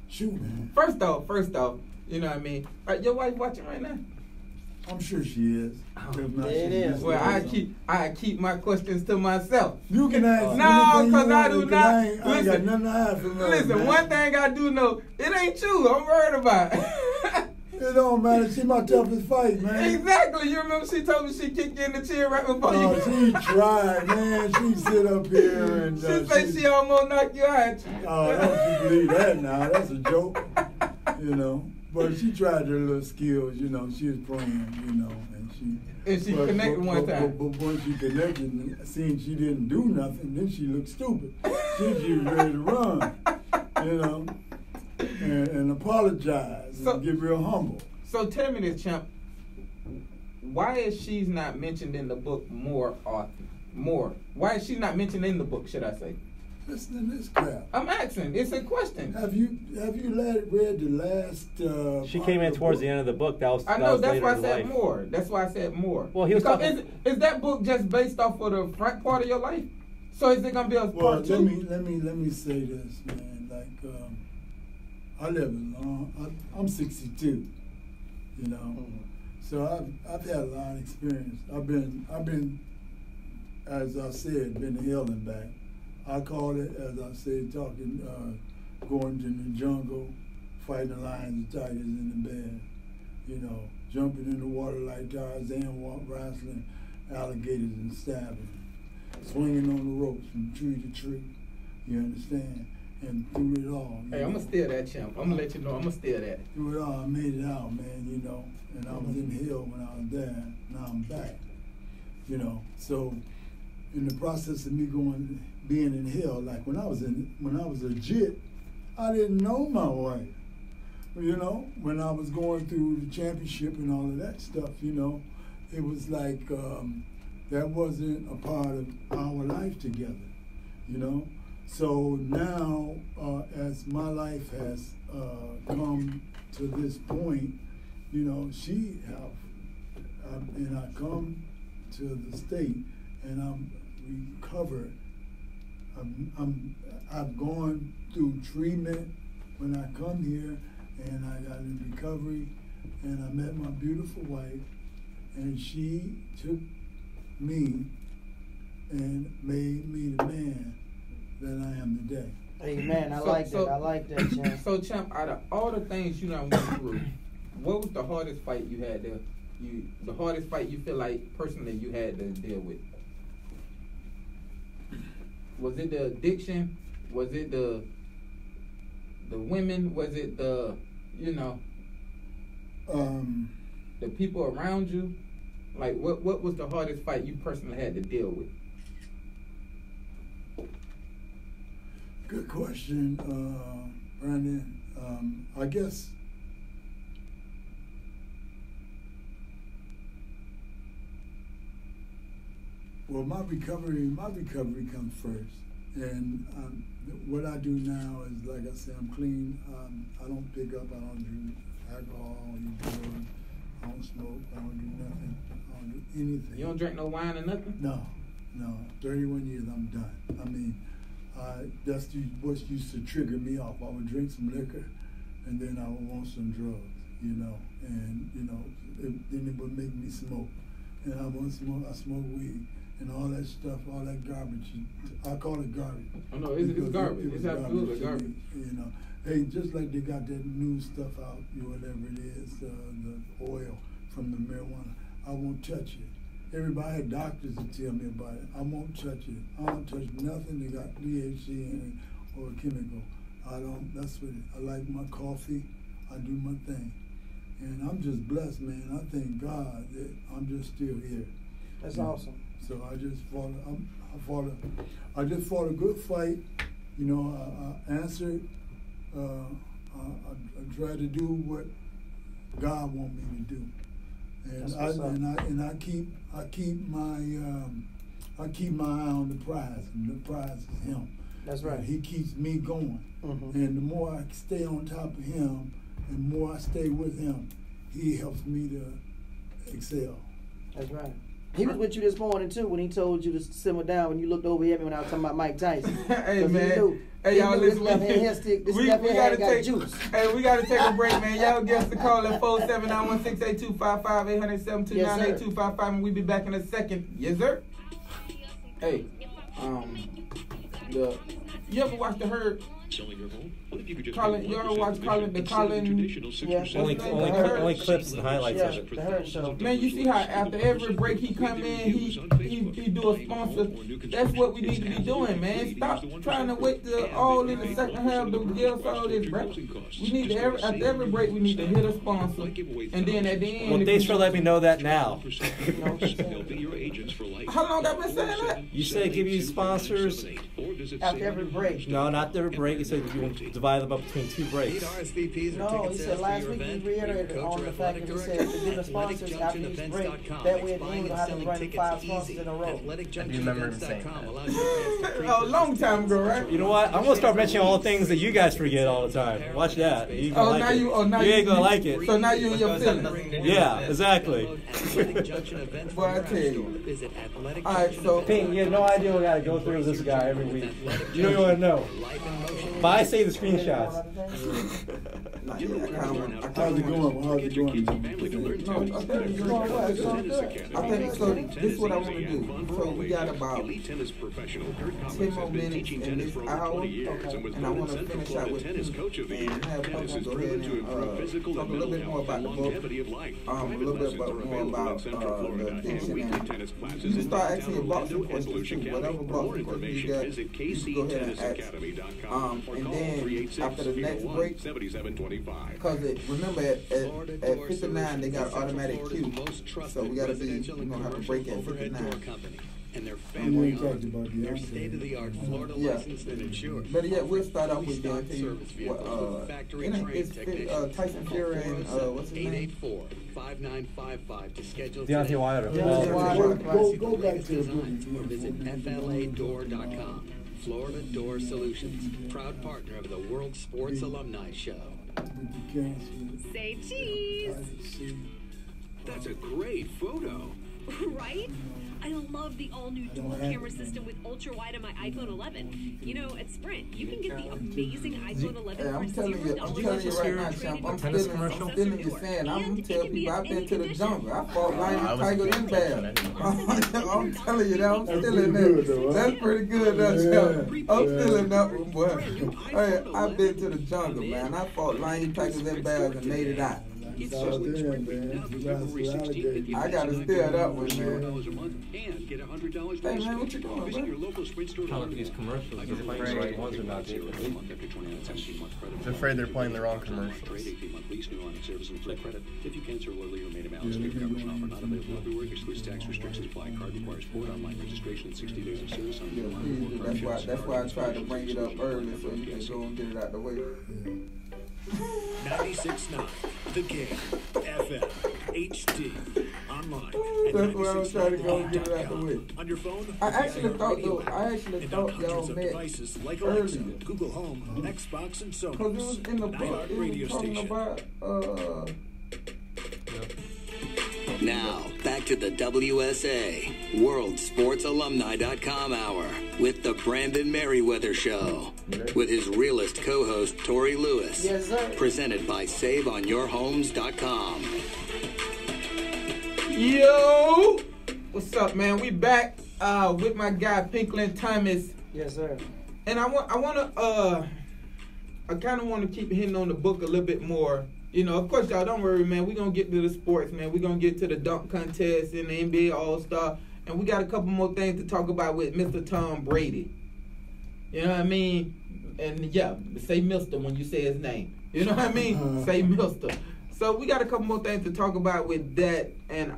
Shoot, man. First off, you know what I mean. Your wife watching right now? I'm sure she is. If not, There it she's is. listening Well, to I something. keep my questions to myself. You can ask. No, anything 'cause you I want, do 'cause not- I ain't got listen. nothing to hide from her. Listen, man. one thing I do know, it ain't you. I'm worried about. It don't matter. She my toughest fight, man. Exactly. You remember she told me she kicked you in the chin right before Oh, you. she tried, man. She sit up here and She say she almost knocked you out. Oh, don't you believe that now? That's a joke. You you know. But she tried her little skills, you know. She was playing, you know, and she connected one time. But once she connected, and seeing she didn't do nothing, then she looked stupid. She was ready to run, you know, and apologize and get real humble. So tell me this, Champ. Why is she not mentioned in the book more often? Why is she not mentioned in the book, should I say? Listen to this crap. I'm asking. It's a question. Have you read the last? She came in towards the end of the book. That was. I know. That's why I said more. That's why I said more. Well, he was talking. Is that book just based off of the front part of your life? So is it gonna be a part two? Let me say this, man. Like I live long. I'm 62. You know, so I've had a lot of experience. I've been, as I said, been to hell and back. I call it, as I said, going to the jungle, fighting the lions and tigers in the bed, you know, jumping in the water like Tarzan, wrestling alligators and stabbing, swinging on the ropes from tree to tree, you understand? And through it all. Hey, I'm going to steal that, Champ. I'm going to let you know I'm going to steal that. Through it all, I made it out, man, you know, and I was in hell when I was there. Now I'm back, you know, so in the process of me being in hell, like when I was a jit, I didn't know my wife. You know, when I was going through the championship and all of that stuff, you know, it was like that wasn't a part of our life together, you know. So now, as my life has come to this point, you know, and I come to the state and I'm recovered. I've gone through treatment when I come here, and I got in recovery, and I met my beautiful wife, and she took me and made me the man that I am today. Amen. I like that, Champ. So, Champ, out of all the things you done went through, what was the hardest fight you had the hardest fight you feel like personally you had to deal with? Was it the addiction? Was it the women? Was it the, you know, the people around you? Like, what was the hardest fight you personally had to deal with? Good question, Brandon. I guess well, my recovery comes first, and what I do now is, like I said, I'm clean. I don't pick up. I don't do alcohol. I don't do drugs. I don't smoke. I don't do nothing. I don't do anything. You don't drink no wine or nothing? No. 31 years, I'm done. I mean, that's what used to trigger me off. I would drink some liquor, and then I would want some drugs, you know, and you know, then it would make me smoke, and I wouldn't smoke. I smoke weed. And all that stuff, all that garbage. I call it garbage. Oh no, it's garbage. It's absolutely garbage. You know, hey, just like they got that new stuff out, whatever it is, the oil from the marijuana. I won't touch it. Everybody had doctors to tell me about it. I won't touch it. I don't touch nothing that got THC in it or chemical. I don't mess with it. I like my coffee. I do my thing, and I'm just blessed, man. I thank God that I'm just still here. That's awesome. So I just fought a good fight. You know, I answered. I tried to do what God want me to do, and I keep my eye on the prize, and the prize is Him. That's right. He keeps me going, Mm-hmm. and the more I stay on top of Him, and the more I stay with Him, He helps me to excel. That's right. He was with you this morning too when he told you to simmer down when you looked over at me when I was talking about Mike Tyson. Hey man, hey y'all listen. We gotta take juice. Hey, we gotta take a break, man. Y'all give us a call at 479-168-255 800-729-8255, and we'll be back in a second. Yes, sir. Hey, you ever watch The Herd? Colin, you ever watch Colin, the Colin? Yeah. Only clips and highlights of it. The Hurt Show. Man, you see how after every break he come in, he do a sponsor. That's what we need to be doing, man. Stop trying to wait till all in the second half to give us all this, bro. We need to after every break we need to hit a sponsor, and then at the end. Well, thanks for letting me know that now. How long I've been saying that? You said give you sponsors. After every break. No, not every break. You said you want to divide them up between 2 breaks. No, he said last week he reiterated on the fact that he said to give the sponsors after each break. That way at the end we'll have to run 5 sponsors in a row. I do remember him saying A long time ago, right? You know what? I'm gonna start mentioning all the things that you guys forget all the time. Watch that. You ain't gonna like it. You ain't gonna like it. So now you in your feelings. Yeah, exactly. Boy, I tell you. All right, so Pink, you have no idea what I gotta go through with this guy every week. You don't even want to know. But I say the screenshots. How's it going? How's it going? I think so. This is what I want to do. So we got about 10 more minutes in this hour, and I want to finish out with and have Punk go ahead and talk a little bit more about the book, a little bit more about the fiction, and you can start asking your boxing questions too. Whatever boxing questions you got, you can go ahead and ask. And then after the next break, because remember at 59 they got automatic cue, so we got to be, we're gonna have a break at 59. And their family their state-of-the-art Florida licensed and insured. But yeah, we'll start off with Tyson Fury and what's his name? 884-5955 to schedule Deontay Wilder. Go back to the or visit FLAdoor.com. Florida Door Solutions, proud partner of the World Sports Alumni Show. Say cheese. That's a great photo. Right? I love the all-new dual camera system with ultra-wide on my iPhone 11. You know, at Sprint, you can get the amazing iPhone 11 I'm for telling you right now, Champ, I'm feeling you saying. I'm telling people I've been to the jungle. I fought lion, tiger, and bear. I'm telling you that I'm still in there. That's pretty good, Champ. I'm still in that one, boy. Hey, I've been to the jungle, man. I fought lion, tigers, and bears and made it out. It's out there, man. I gotta steal that one, man. Hey man, what you doing, Trying to look at these commercials. They're playing the right ones or not. I'm afraid they're playing the wrong commercials. If you cancel early or made a balance pay coverage offer not available everywhere. Excludes tax restrictions apply. Card requires forward online registration and 60 days of service on the online. That's why I tried to bring it up early so you can go and get it out the way. 96.9 The Game, FM, HD, online. That's why I was trying to go and get it out the way. On your phone, I actually thought y'all met devices like Alexa, earlier. Google Home, Xbox, and so Because it was in the book, iHeart it radio was talking station. about, Now, back to the WSA, WorldSportsAlumni.com Hour, with the Brandon Meriweather Show, with his realist co-host, Tori Lewis. Yes, sir. Presented by SaveOnYourHomes.com. Yo! What's up, man? We back with my guy, Pinklon Thomas. Yes, sir. And I kind of want to keep hitting on the book a little bit more. You know, of course, y'all don't worry, man. We're going to get to the sports, man. We're going to get to the dunk contest and the NBA All-Star. And we got a couple more things to talk about with Mr. Tom Brady. You know what I mean? And, yeah, say Mr. when you say his name. You know what I mean? Say Mr. So we got a couple more things to talk about with that. And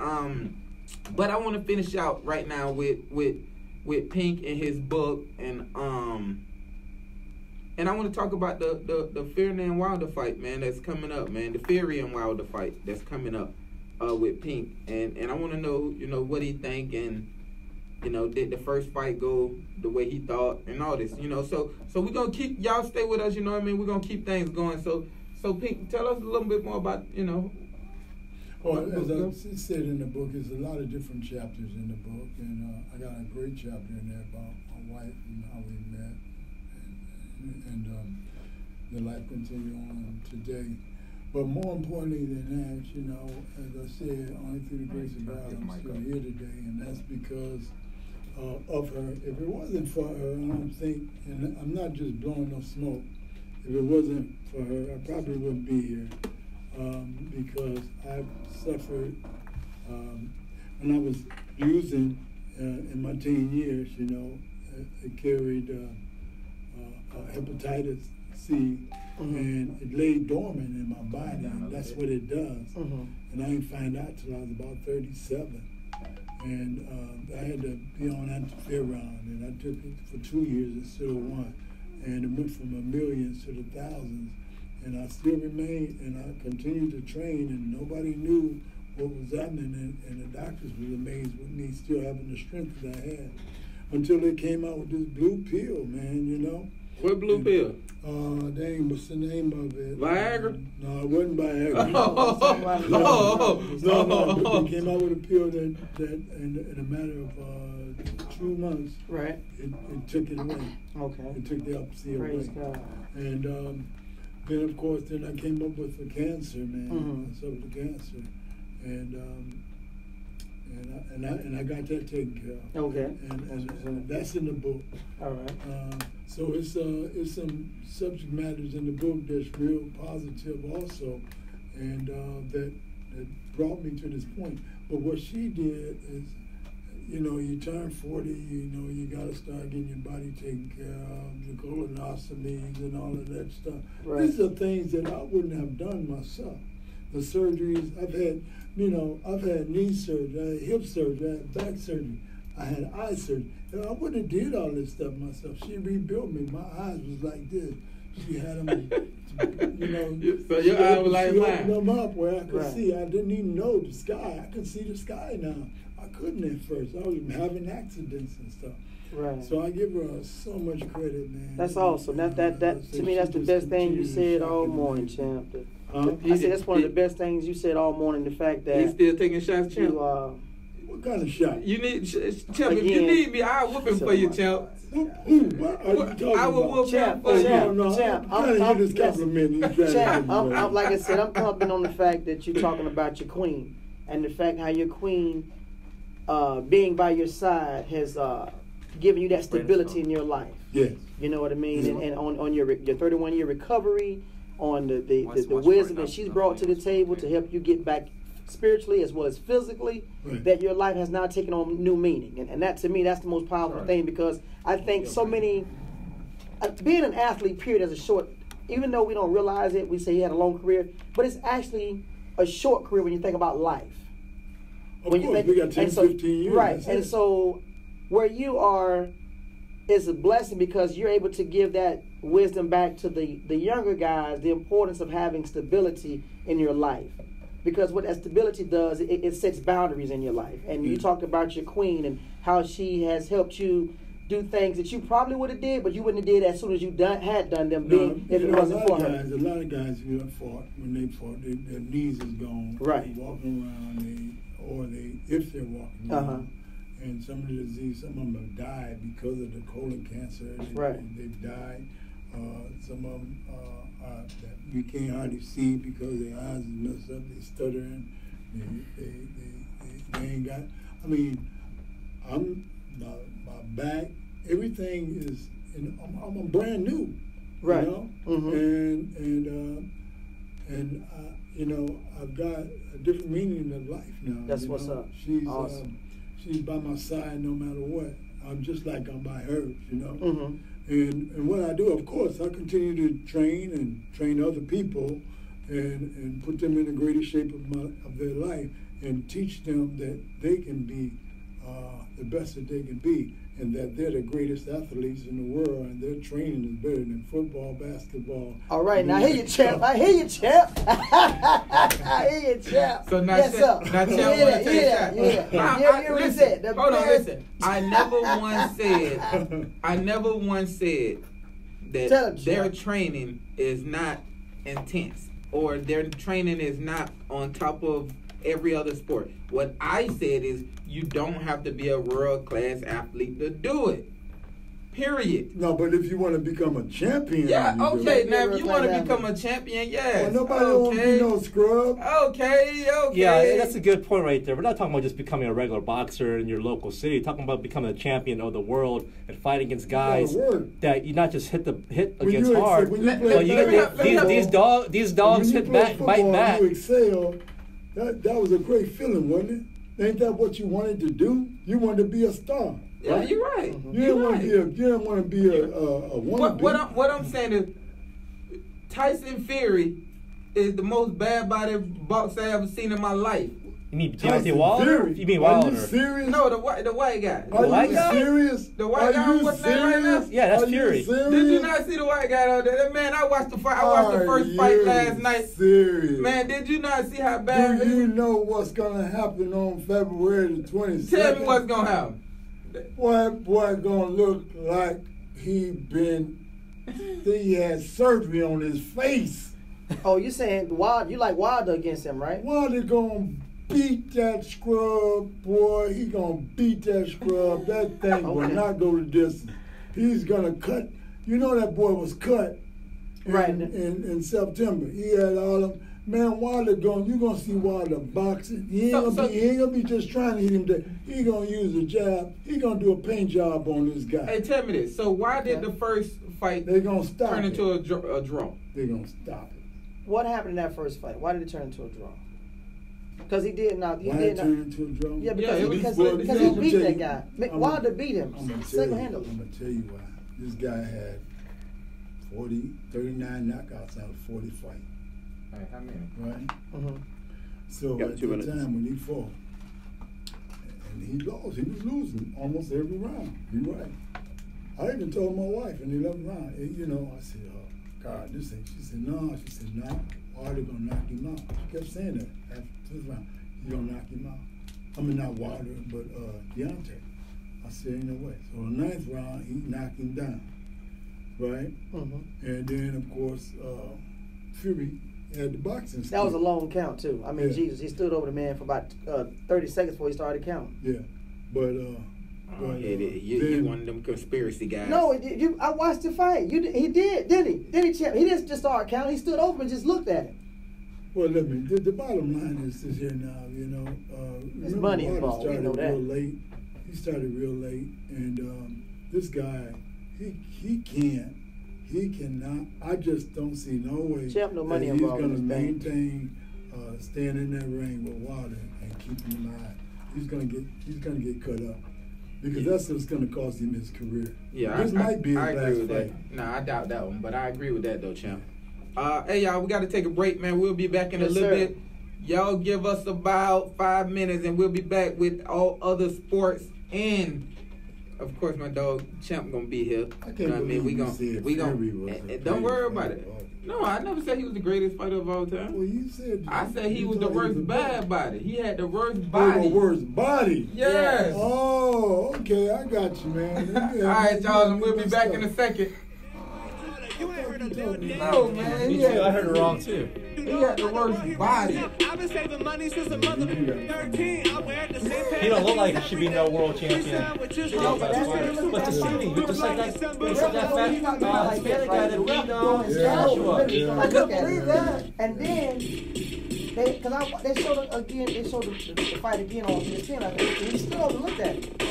but I want to finish out right now with Pink and his book. And I want to talk about the Fury and Wilder fight, man, that's coming up, man. The Fury and Wilder fight that's coming up with Pink. And I want to know, you know, what he think and, you know, did the first fight go the way he thought and all this, you know. So we're going to keep, y'all stay with us, you know what I mean? We're going to keep things going. So Pink, tell us a little bit more about, you know. Well, as I said in the book, there's a lot of different chapters in the book. And I got a great chapter in there about my wife and how we met. And the life continue on today. But more importantly than that, you know, as I said, only through the grace of God I'm still here today, and that's because of her. If it wasn't for her, I don't think, and I'm not just blowing no smoke, if it wasn't for her, I probably wouldn't be here because I've suffered when I was using in my teen years. You know, I carried hepatitis C, and it lay dormant in my body. And that's what it does. And I didn't find out till I was about 37. And I had to be on interferon, and I took it for 2 years instead of 1. And it went from the millions to the thousands. And I still remained, and I continued to train, and nobody knew what was happening. And the doctors were amazed with me still having the strength that I had. Until they came out with this blue pill, man, you know. What blue pill? Dang, what's the name of it? Viagra? No, it wasn't Viagra. No, they came out with a pill that in a matter of 2 months, right, it took it away. Okay. It took the epilepsy away. Praise God. And then, of course, I came up with the cancer, man. I suffered the cancer. And I got that taken care of. Okay. And that's in the book. All right. So it's some subject matters in the book that's real positive also, and that brought me to this point. But what she did is, you know, you turn 40, you know, you got to start getting your body taken care of, the colonoscopies and all of that stuff. Right. These are things that I wouldn't have done myself. The surgeries I've had, you know, I've had knee surgery, I had hip surgery, I had back surgery, I had eye surgery. And I wouldn't have did all this stuff myself. She rebuilt me. My eyes was like this. She had them, you know. So your eyes were like she mine. opened them up where I could Right. see. I didn't even know the sky. I can see the sky now. I couldn't at first. I was having accidents and stuff. Right. So I give her so much credit, man. That's awesome. That to me, that's the best thing you said all morning, champ. I said that's one of the best things you said all morning. The fact that He's still taking shots, champ. you What kind of shot? You need, champ. If you Again. need me, I'll whoop him for you, champ. What are you talking I will about? whoop him Champ, for you. champ. I'm trying to hear this compliment. He's trying to champ, get me, I'm like I said, I'm commenting on the fact that you're talking about your queen and the fact how your queen, being by your side, has given you that stability in your life. Yes. You know what I mean? And on your 31-year recovery, on the wisdom that she's brought to the table to help you get back spiritually as well as physically, Right. that your life has now taken on new meaning. And that, to me, that's the most powerful thing, because I think so many, being an athlete, period, as a short, even though we don't realize it, we say he had a long career, but it's actually a short career when you think about life. Of course, we got 10, 15 years. Right, that's and it. so where you are is a blessing, because you're able to give that wisdom back to the younger guys, the importance of having stability in your life. Because what that stability does, it sets boundaries in your life. And you talked about your queen and how she has helped you do things that you probably would have did, but you wouldn't have did as soon as you had done them, if it wasn't for her. A lot of guys who have fought, when they fought, their knees is gone. Right. They're walking around, if they're walking around. And some of the disease, some of them have died because of the colon cancer. They've died. Some of them that you can't hardly see because their eyes are messed up. They're stuttering. They ain't got. I mean, my back, everything is. I'm brand new. Right. You know? And you know, I've got a different meaning of life now. That's what's up. She's awesome. She's by my side no matter what. I'm just like I'm by hers, you know. Mm-hmm. And what I do, of course, I continue to train other people, and put them in the greatest shape of their life, and teach them that they can be the best that they can be, and that they're the greatest athletes in the world, and their training is better than football, basketball. All right, now hear you, champ. I hear you, champ. I hear you, champ. So now, yes, sir. Now, champ, want to tell you something. Listen. Hold on, listen. I never once said that their training is not intense, or their training is not on top of every other sport. What I said is, you don't have to be a world-class athlete to do it. Period. No, but if you want to become a champion, Yeah, you do. okay. Now, if you want to become a champion, yes. Well, nobody want to be no scrub. Okay. Yeah, that's a good point right there. We're not talking about just becoming a regular boxer in your local city. We're talking about becoming a champion of the world and fighting against guys that you not just hit against hard, but these dogs hit back, bite back. You excel. That was a great feeling, wasn't it? Ain't that what you wanted to do? You wanted to be a star. Yeah, right? you're right. You didn't want to be a wannabe. What I'm saying is, Tyson Fury is the most bad-bodied boxer I ever seen in my life. You mean Timothy Wilder? You mean Wilder? Are you serious? No, the white guy. Are you serious? The white guy. What's name right now? Yeah, that's Fury. Did you not see the white guy out there? That man, I watched the fight. I watched the first fight last night. Serious? Man, did you not see how bad? Do you know what's gonna happen on February the 22nd? Tell me what's gonna happen. Boy gonna look like he had surgery on his face. Oh, you saying Wilder? You like Wilder against him, right? Wilder gonna beat that scrub, boy. He gonna beat that scrub. That thing will not go the distance. He's gonna cut. You know that boy was cut in September. He had all them. Man, Wilder you gonna see Wilder boxing. He ain't gonna be just trying to hit him there. He gonna use a jab. He gonna do a paint job on this guy. Hey, tell me this. So why did the first fight they gonna stop turn into a draw? They gonna stop it. What happened in that first fight? Why did it turn into a draw? Because he did not. Why did it turn into a draw? Yeah, because he beat that guy. Wilder beat him single-handedly. I'm gonna tell you why. This guy had 39 knockouts out of 40 fights. All right, how many? Right? Mm-hmm. So at the time when he fought, and he lost, he was losing almost every round. You're right. I even told my wife in the 11th round, I said, oh, God, this ain't. She said, no. She said, no, Wilder gonna knock him out. She kept saying that after this round. He gonna knock him out. I mean, not Wilder, but Deontay. I said, ain't no way. So the 9th round, he knocked him down. Right? Mm-hmm. And then, of course, Fury had the boxing skill. That was a long count, too. I mean, Jesus, he stood over the man for about 30 seconds before he started counting. Yeah. But, you one of them conspiracy guys. No, I watched the fight. He did, didn't he? He didn't just start counting. He stood over and just looked at it. Well, the bottom line is this here now, There's money involved. We know that. Real late. He started real late, and this guy, he cannot. I just don't see no way Champ, no money he's involved going to in this maintain staying in that ring with Wilder and keeping him high. He's going to get cut up. Because that's what's going to cost him his career. Yeah, this might be his last agree with fight. that. No, I doubt that one, but I agree with that though, champ. Hey y'all, we got to take a break, man. We'll be back in a little bit. Y'all give us about 5 minutes, and we'll be back with all other sports, and of course, my dog Champ gonna be here. I can't believe we gonna. Don't worry about it. No, I never said he was the greatest fighter of all time. Well, you said. I said he was the worst bad body. He had the worst body. The worst body. Yes. Oh, okay, I got you, man. All right, y'all, and we'll be back in a second. You ain't heard of that. No, man. I heard it wrong too. He had the worst body. I've been saving money since the mother 13. I wear the same pants. He don't look like he should be no world champion. But the city, just like that fat Hispanic guy that beat I couldn't believe that. And then they showed it again. They showed the fight again on ESPN. I think he still overlooked at it.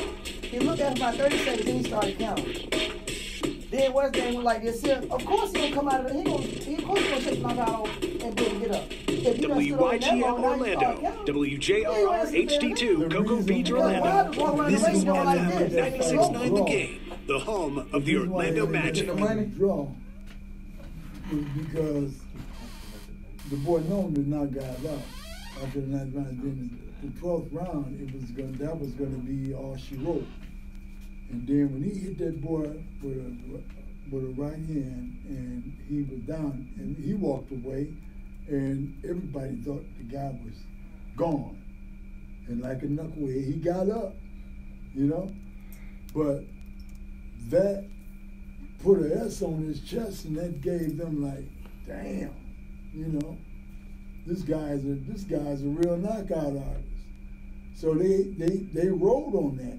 He looked at it for about 30 seconds, then he started counting. Then West End was like this here. Of course he gonna come out of it. Of course he gonna take my out and then get up. WYGM Orlando, WJRR HD2, Cocoa Beach, Orlando. This is FM 96.9 The Game, the home of the Orlando Magic. Draw was because the boy normally knocked guys out after the 9th round. Then the 12th round, that was gonna be all she wrote. And then when he hit that boy with a right hand, and he was down, and he walked away, and everybody thought the guy was gone. And like a knucklehead, he got up, But that put an S on his chest, and that gave them like, damn, this guy's a real knockout artist. So they rode on that.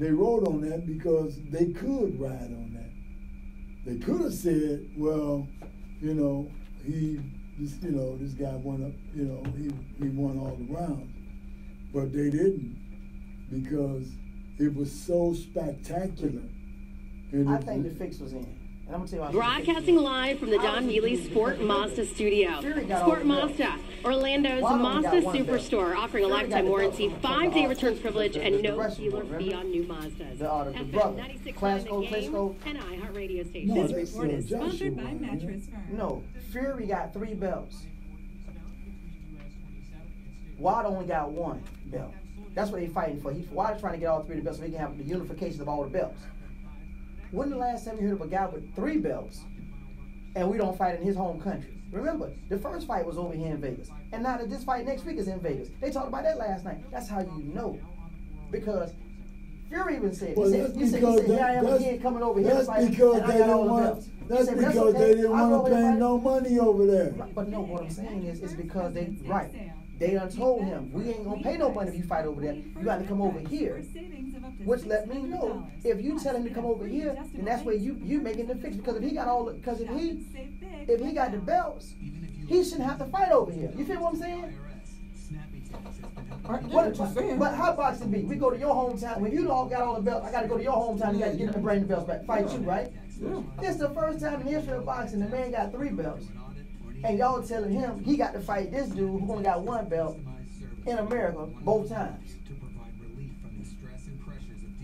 they wrote on that because they could ride on that. They could have said, well, you know, this guy won up, you know, he won all the rounds. But they didn't, because it was so spectacular. I think the fix was in. And I'm gonna tell you Broadcasting live from the Don Mealy Sport Mazda studio. Sport Mazda, Orlando's Mazda Superstore, offering a lifetime warranty, 5-day returns privilege, and no dealer fee on new Mazdas. The brother, Classico, and iHeartRadio station. No, This report is sponsored by Joshua, Mattress Firm. No, Fury got 3 belts. Watt only got 1 belt. That's what they're fighting for. Watt's trying to get all 3 of the belts so he can have the unification of all the belts. When the last time you heard of a guy with 3 belts and we don't fight in his home country? Remember, the first fight was over here in Vegas. And now that this fight next week is in Vegas. They talked about that last night. That's how you know. Because Fury even said, Well, he said, here I am again coming over here to fight, because and I got all the belts. That's He said, because okay, they didn't I'll go want to over pay and no money over there. fight. But no, what I'm saying is, it's because they, they done told him, we ain't gonna pay no money if you fight over there. You got to come over here. Which let me know, if you tell him to come over here, then that's where you making the fix. Because if he got all, because if he got the belts, he shouldn't have to fight over here. You feel what I'm saying? But how boxing be? We go to your hometown. When you all got all the belts, I got to go to your hometown. You got to get them and bring the belts back. Fight you, right? Yeah. This is the first time in the history of boxing the man got 3 belts, and y'all telling him he got to fight this dude who only got 1 belt in America both times.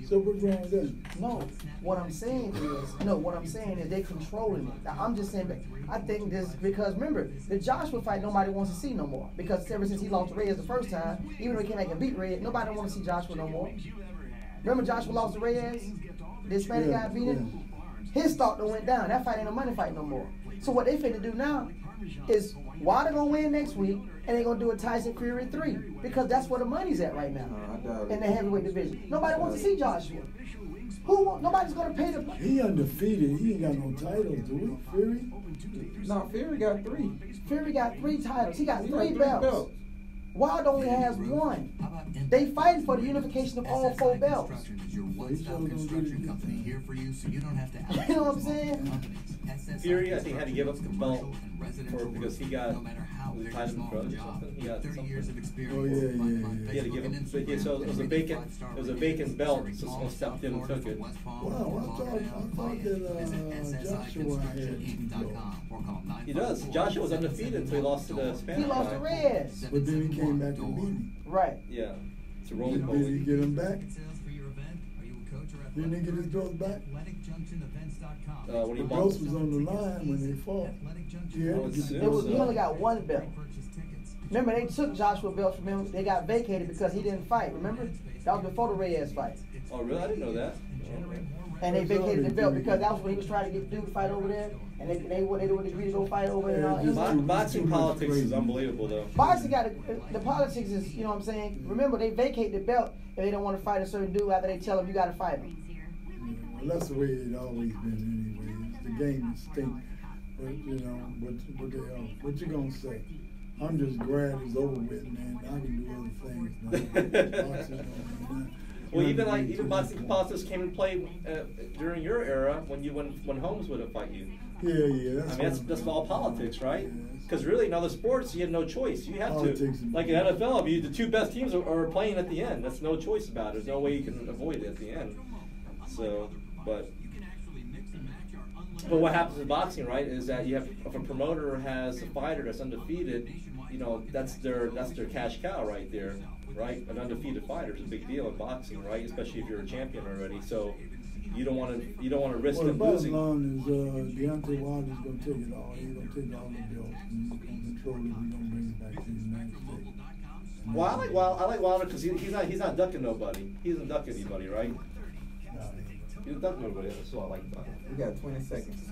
So what's wrong with that? No, what I'm saying is they controlling it. Now, I'm just saying that I think this because remember the Joshua fight nobody wants to see no more because ever since he lost to Reyes the first time, even though he came back and beat Reyes, nobody want to see Joshua no more. Remember Joshua lost to Reyes, the Hispanic guy beat him. His stock went down. That fight ain't a money fight no more. So what they finna do now is Wilder gonna win next week, and they're gonna do a Tyson Fury 3 because that's where the money's at right now in the heavyweight division. Nobody wants to see Joshua. Nobody's gonna pay the. He undefeated. He ain't got no titles, do we? Fury? No, Fury got 3. Fury got 3 titles. He got 3 belts. Wilder only has 1. They fighting for the unification of all 4 belts. You know what I'm saying? Fury, I think, had to give up the belt because he got Tyson drugs or something. He got something. Oh yeah. He had to give him. So it was a vacant belt. So someone stepped in and took it. Wow, I thought that Joshua had. He does. Joshua was undefeated until he lost to the Spanish. He lost to Reyes. But then he came back and beat him. Right. Yeah. It's a rolling Did he get him back? Didn't he get his belts back? When he the belts was on the line when they fought. He only got 1 belt. Remember, they took Joshua belts from him. They got vacated because he didn't fight. Remember? That was before the Reyes fight. Oh, really? I didn't know that. And they vacated the belt because that was when he was trying to get dude to fight over there. And they would agree to go fight over there. And all. Boxing politics is unbelievable, though. Boxing got the politics is, you know what I'm saying? Remember, they vacate the belt if they don't want to fight a certain dude after they tell them you got to fight him. Well, that's the way it always been anyway. The game is stink. But, you know, what you gonna say? I'm just glad it's over with, man. I can do other things now. Well, even boxing politics came into play during your era when Holmes would have fight you. Yeah. That's all politics, right? Because really, in other sports, you have no choice. You have politics to, like in NFL, the 2 best teams are playing at the end. That's no choice about it. There's no way you can avoid it at the end. So, but what happens in boxing, right, is that you have if a promoter has a fighter that's undefeated, you know, that's their cash cow right there, right? An undefeated fighter is a big deal in boxing, right? Especially if you're a champion already. So you don't want to risk them losing. Well, the bottom line is Deontay Wilder's gonna take it all. He's gonna take all the belts and he's gonna control it. He's gonna bring it back to the United States. Well, I like Wilder because he's not ducking nobody. He doesn't duck anybody, right? He doesn't duck nobody. That's what I like about him. We got 20 seconds.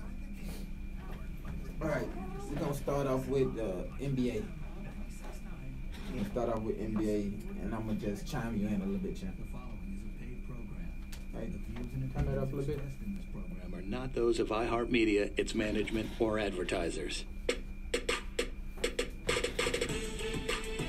All right, we're gonna start off with NBA. We're gonna start off with NBA, and I'm gonna just chime you in a little bit, champ. Right, turn that up a little bit. Are not those of iHeartMedia, its management, or advertisers.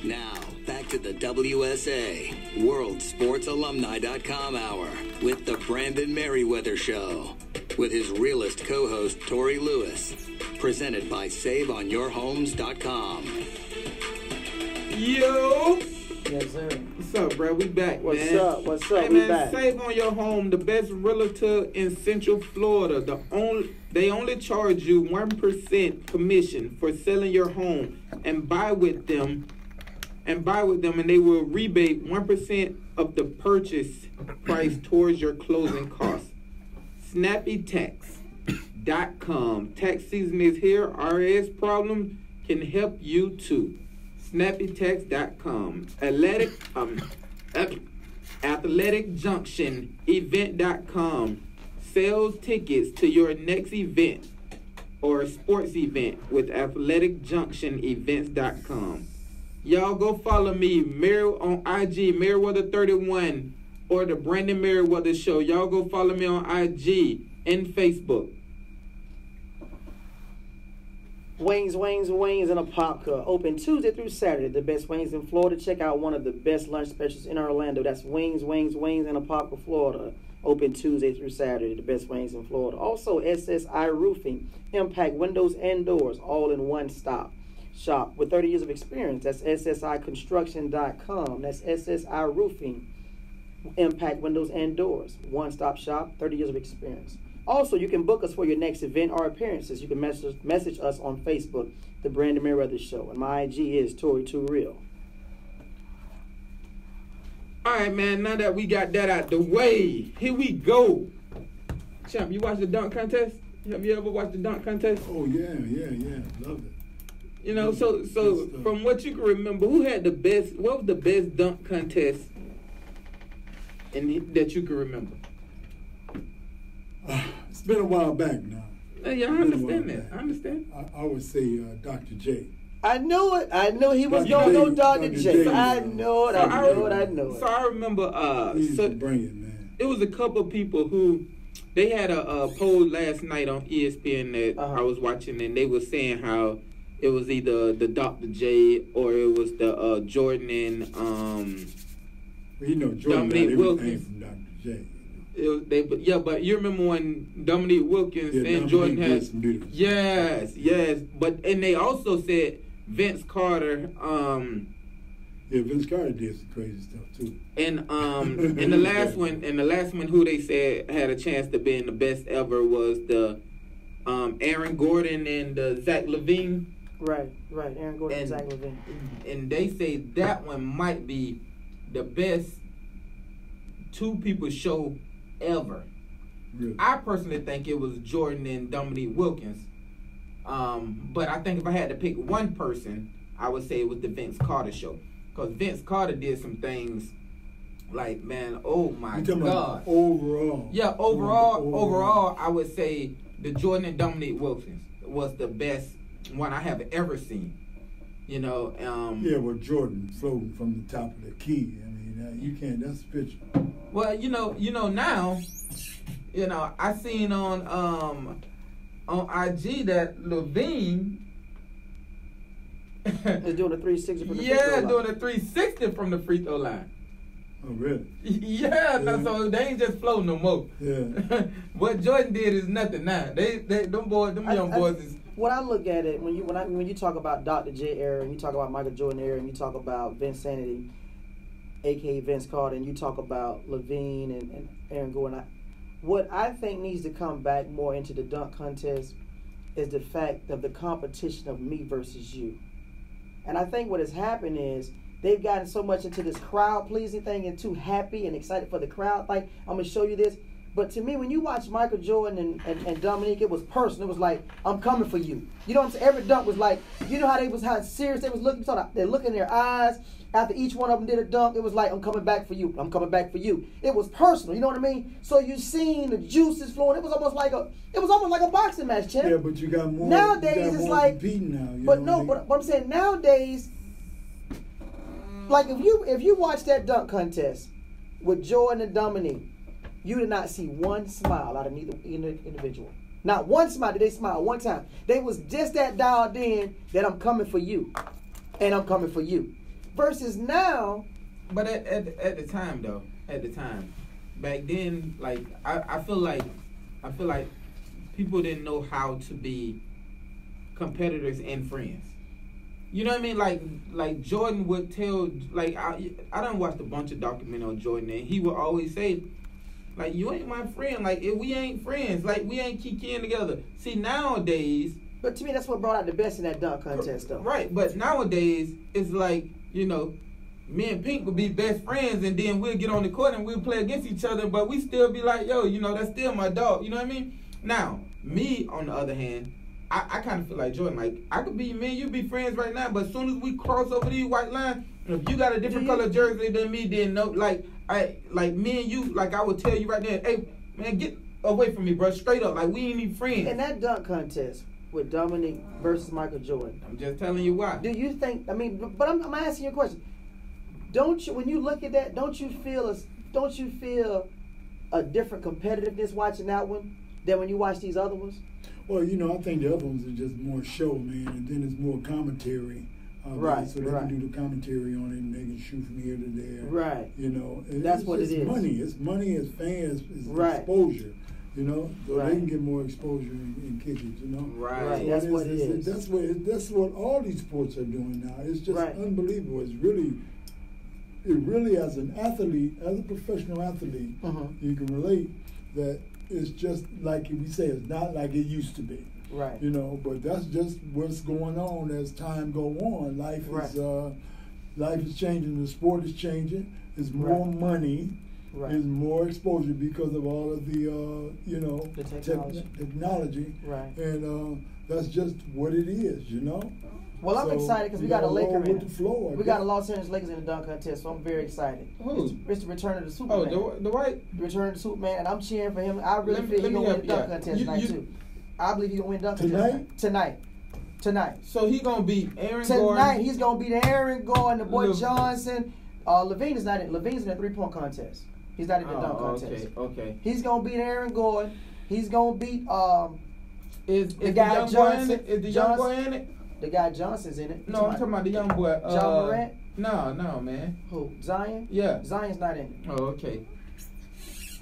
Now, back back to the WSA, WorldSportsAlumni.com Hour, with the Brandon Meriweather Show, with his realist co-host, Tori Lewis, presented by SaveOnYourHomes.com. Yo! Yes, sir. What's up, bro? We back, What's man. up? What's up? Hey, We man, back. Save on Your Home, the best realtor in Central Florida. They only charge you 1% commission for selling your home and buy with them, and they will rebate 1% of the purchase price towards your closing costs. SnappyTax.com. Tax season is here. RS problem can help you too. SnappyTax.com. Athletic Junction Event.com. Sell tickets to your next event or sports event with Athletic Junction Events.com. Y'all go follow me on IG, Meriweather31, or the Brandon Meriweather Show. Y'all go follow me on IG and Facebook. Wings in a pop cup. Open Tuesday through Saturday. The best wings in Florida. Check out one of the best lunch specials in Orlando. That's Wings in a pop cup, Florida. Open Tuesday through Saturday. The best wings in Florida. Also, SSI Roofing. Impact windows and doors. All in one stop shop with 30 years of experience. That's SSIConstruction.com. That's SSI Roofing. Impact windows and doors. One stop shop. 30 years of experience. Also, you can book us for your next event or appearances. You can message us on Facebook, The Brandon Meriweather Show. And my IG is Tori2Real. All right, man, now that we got that out the way, here we go. Champ, you watch the dunk contest? Have you ever watched the dunk contest? Oh, yeah. Love it. You know, so from what you can remember, what was the best dunk contest that you can remember? It's been a while back now. Yeah, I understand that. I understand. I would say Dr. J. I knew it. I knew he was Dr. going to go Dr. Dr. J. J. I know it. So I remember. Bring it, man. It was a couple of people who they had a poll last night on ESPN that I was watching, and they were saying how it was either the Dr. J or it was the Jordan and Well, you know, Jordan got everything from Dr. J. But you remember when Dominique Wilkins and Jordan had some beautiful yes, and they also said Vince Carter. Vince Carter did some crazy stuff too. And and the last one who they said had a chance to be in the best ever was the Aaron Gordon and Zach LaVine. Right. Aaron Gordon and Zach LaVine. And they say that one might be the best two people show ever. Really? I personally think it was Jordan and Dominique Wilkins. But I think if I had to pick one person, I would say it was the Vince Carter show. Because Vince Carter did some things like, man, oh my God. Overall. Yeah, overall, I would say the Jordan and Dominique Wilkins was the best one I have ever seen. You know, well, Jordan floating from the top of the key. I mean, you can't. That's a picture. Well, now, I seen on IG that LaVine is doing a 360 from the free throw line. doing a 360 from the free throw line. Oh, really? Yeah. No, so they ain't just floating no more. Yeah. What Jordan did is nothing now. Them young boys is. When I look at it, when you talk about Dr. J era, and you talk about Michael Jordan era, and you talk about Vince Sanity, a.k.a. Vince Carter, and you talk about LaVine and Aaron Gordon, what I think needs to come back more into the dunk contest is the fact of the competition of me versus you. And I think what has happened is they've gotten so much into this crowd-pleasing thing and too happy and excited for the crowd. Like, I'm going to show you this. But to me, when you watch Michael Jordan and Dominique, it was personal. It was like, I'm coming for you. You know what I'm saying? Every dunk was like, you know how serious they was looking? They look in their eyes. After each one of them did a dunk, it was like, I'm coming back for you. I'm coming back for you. It was personal. You know what I mean? So you seen the juices flowing. It was almost like a boxing match, champ. Yeah, but you got more. Nowadays, it's like competing now. But I'm saying nowadays, like if you watch that dunk contest with Jordan and Dominique, you did not see one smile out of neither individual. Not one smile. Did they smile one time? They was just that dialed in that I'm coming for you, and I'm coming for you. Versus now. But at the time though, back then, like I feel like people didn't know how to be competitors and friends. You know what I mean? Like Jordan would tell, like I done watched a bunch of documentary on Jordan, and he would always say, like, you ain't my friend. Like, if we ain't friends, like we ain't kicking together. See, nowadays. But to me, that's what brought out the best in that dunk contest, though. Right, but nowadays it's like, you know, me and Pink would be best friends, and then we'll get on the court and we'll play against each other, but we still be like, yo, you know, that's still my dog. You know what I mean? Now, me on the other hand, I kind of feel like Jordan. Like, I could be, me and you be friends right now, but as soon as we cross over these white lines, if you got a different color jersey than me, then no, like me and you, like I would tell you right there, hey man, get away from me, bro, straight up. Like, we ain't even friends. In that dunk contest with Dominique versus Michael Jordan, I'm just telling you why. Do you think? I mean, but I'm asking you a question. Don't you, when you look at that, don't you feel a different competitiveness watching that one than when you watch these other ones? Well, you know, I think the other ones are just more show, man, and then it's more commentary. Right, so they can do the commentary on it, and they can shoot from here to there. Right. You know, that's what it is. Money. It's money. It's fans. It's exposure. You know, so they can get more exposure and kick it. You know, right. So That's what it is. That's what all these sports are doing now. It's just unbelievable. It really, as an athlete, as a professional athlete, you can relate that it's just like we say, it's not like it used to be. Right. You know, but that's just what's going on as time go on. Life is changing. The sport is changing. There's more money. Right. There's more exposure because of all of the the technology. Right. And that's just what it is. You know. Well, I'm excited because we got a Laker in it. We got a Los Angeles Lakers in the dunk contest, so I'm very excited. Who? It's the return of the Superman. Oh, the white? The return of the Superman, and I'm cheering for him. I really feel he's going to win the dunk contest tonight, too. I believe he's going to win the dunk contest tonight. So he's going to beat Aaron Gordon? Tonight, he's going to beat Aaron Gordon, the boy Johnson. Levine is not in. Levine's in the three-point contest. He's not in the dunk contest. Okay. He's going to beat Aaron Gordon. He's going to beat Is the guy Johnson? Is the young boy in it? The guy Johnson's in it. No, I'm talking about the young boy. John Morant? No, man. Who? Zion? Yeah. Zion's not in it. Oh, okay.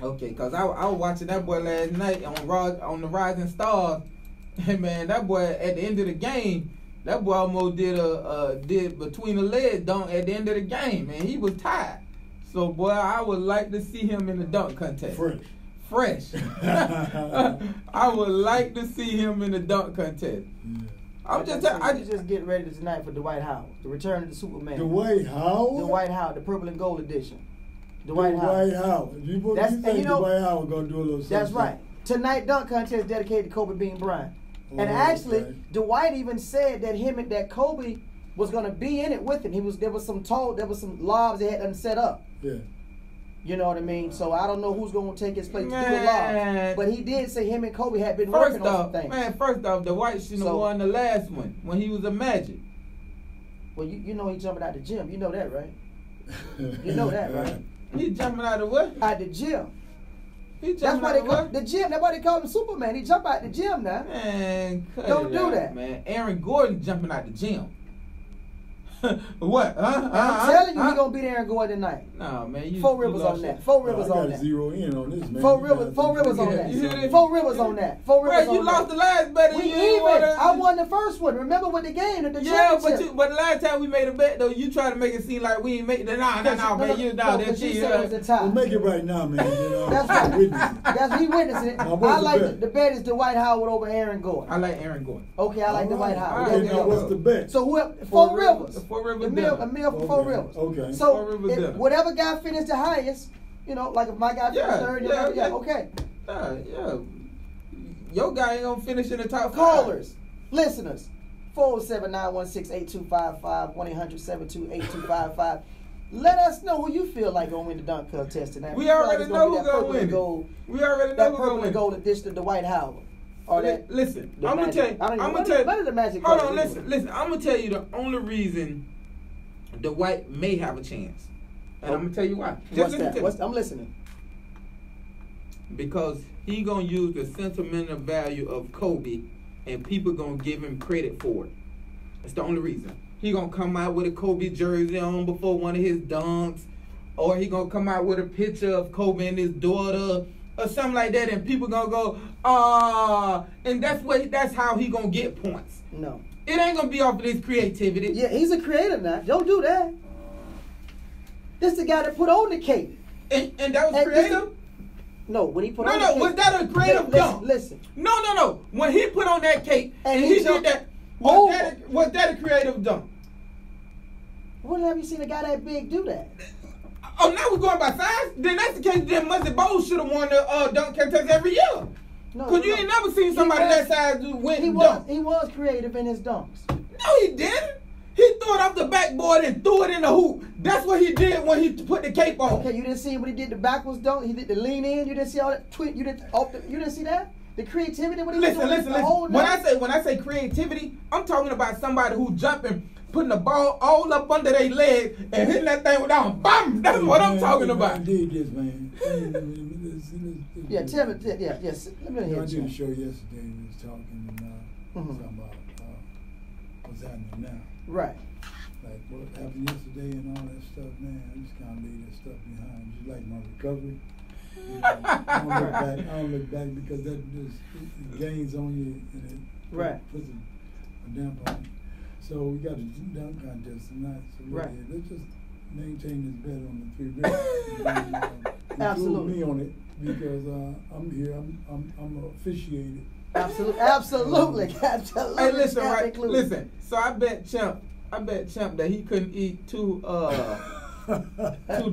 Okay, because I was watching that boy last night on the Rising Stars. And, man, that boy, at the end of the game, that boy almost did between the legs dunk at the end of the game, man. He was tired. So, boy, I would like to see him in the dunk contest. Fresh. I would like to see him in the dunk contest. Yeah. I just get ready tonight for Dwight Howard, the return of the Superman. Dwight Howard? Dwight Howard, the purple and gold edition. Dwight Howard. You think Dwight Howard gonna do a little something? That's right. Tonight dunk contest dedicated to Kobe Bean Bryant. And actually, Dwight even said that Kobe was gonna be in it with him. There was some lobs they had set up. Yeah. You know what I mean? So I don't know who's going to take his place to do the lob. But he did say him and Kobe had been working on some things. Man, first off, the White shouldn't have won the last one when he was a Magic. Well, you know he jumping out the gym. You know that, right? You know that, right? He jumping out of what? Out the gym. That's why they call the gym. That's why they call him Superman. He jump out the gym now. Man, don't do that, man. Aaron Gordon jumping out the gym. What? I'm telling you, he's gonna beat Aaron Gordon tonight. No, man. Four rivers on that. Four rivers on that. Zero in on this, man. Four rivers on that. Four rivers on that. Bro, you lost the last bet. We even. I won the first one. Remember with the game, the championship. but the last time we made a bet though, you tried to make it seem like we ain't make it. Nah, man. You know that shit. We'll make it right now, man. You know, that's right. He witnessing it. I like the bet is Dwight Howard over Aaron Gordon. I like Aaron Gordon. Okay, I like Dwight Howard. Okay, now what's the bet? So Four Rivers. Four Rivers. A meal for Four Rivers. Okay. So whatever guy finished the highest, like if my guy finished third, okay. Yeah. Your guy ain't gonna finish in the top 5. Callers, listeners, 407-916-8255, 1-800-728-8255. Let us know who you feel like gonna win the dunk contest tonight. We already know who's gonna win. We already know who's gonna win. That purple and gold edition to Dwight Howard. Listen, I'm gonna tell you. Hold on, listen. I'm gonna tell you the only reason Dwight may have a chance, and I'm gonna tell you why. I'm listening. Because he gonna use the sentimental value of Kobe, and people gonna give him credit for it. That's the only reason. he gonna come out with a Kobe jersey on before one of his dunks, or he gonna come out with a picture of Kobe and his daughter, or something like that, and people gonna go, and that's how he gonna get points. No. It ain't gonna be off of his creativity. Yeah, he's a creator now. Don't do that. This the guy that put on the cape. And that was creative? No, when he put on the cape. Was that a creative dunk? Listen. No. When he put on that cape and he did that, was that a creative dunk? When have you seen a guy that big do that? Oh, now we're going by size? Then that's the case. Then Muzzy Bowles should have won the dunk contest every year. No, Because you ain't never seen somebody that size win he dunk. He was creative in his dunks. No, he didn't. He threw it off the backboard and threw it in the hoop. That's what he did when he put the cape on. Okay, you didn't see when he did the backwards dunk. He did the lean in. You didn't see all that tweet. You didn't see that. The creativity. What he was doing. Listen. When I say creativity, I'm talking about somebody who jumping, putting the ball all up under their leg and hitting that thing without bam. That's what I'm talking about. I did this, man. Yeah, tell me. Yes. Let me hear I it. did a show yesterday and we was talking talking about what's happening now. Right. Like what happened yesterday and all that stuff, man. I just kind of leave that stuff behind. Just like my recovery. You know, I don't look back because that just it gains on you and it puts a damp on you. So we got a dunk contest tonight. So let's just maintain this bet on the 3 rings. Absolutely. Me on it because I'm here. I'm officiating. Absolutely. Hey, listen. So I bet Champ that he couldn't eat two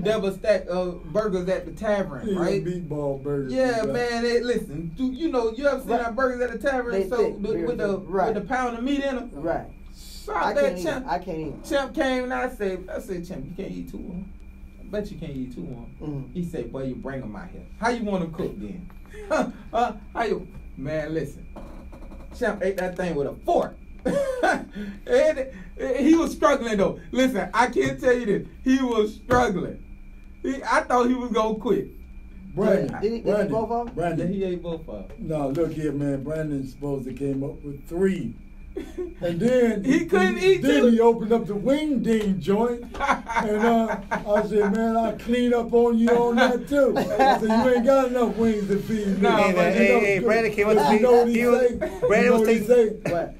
double stack burgers at the tavern, right? Meatball burgers. Yeah, man. Listen, you ever seen our burgers at the tavern? With the pound of meat in them. Right. So I can't eat. Champ came and I said, Champ, you can't eat 2 of them. I bet you can't eat 2 of them. Mm-hmm. He said, boy, you bring them out here. How you want them cooked then? How you? Man, listen. Champ ate that thing with a fork. And he was struggling though. Listen, I can't tell you this. He was struggling. I thought he was gonna quit. Brandon, did he both of them? Brandon, he ate both of them. No, look here, man. Brandon supposed to came up with 3. And then he couldn't eat. Then he opened up the wing ding joint, and I said, "Man, I'll clean up on you on that too." I said, "You ain't got enough wings to feed me." No, hey, Brandon came up to me. You know what he say? Brandon was taking. What?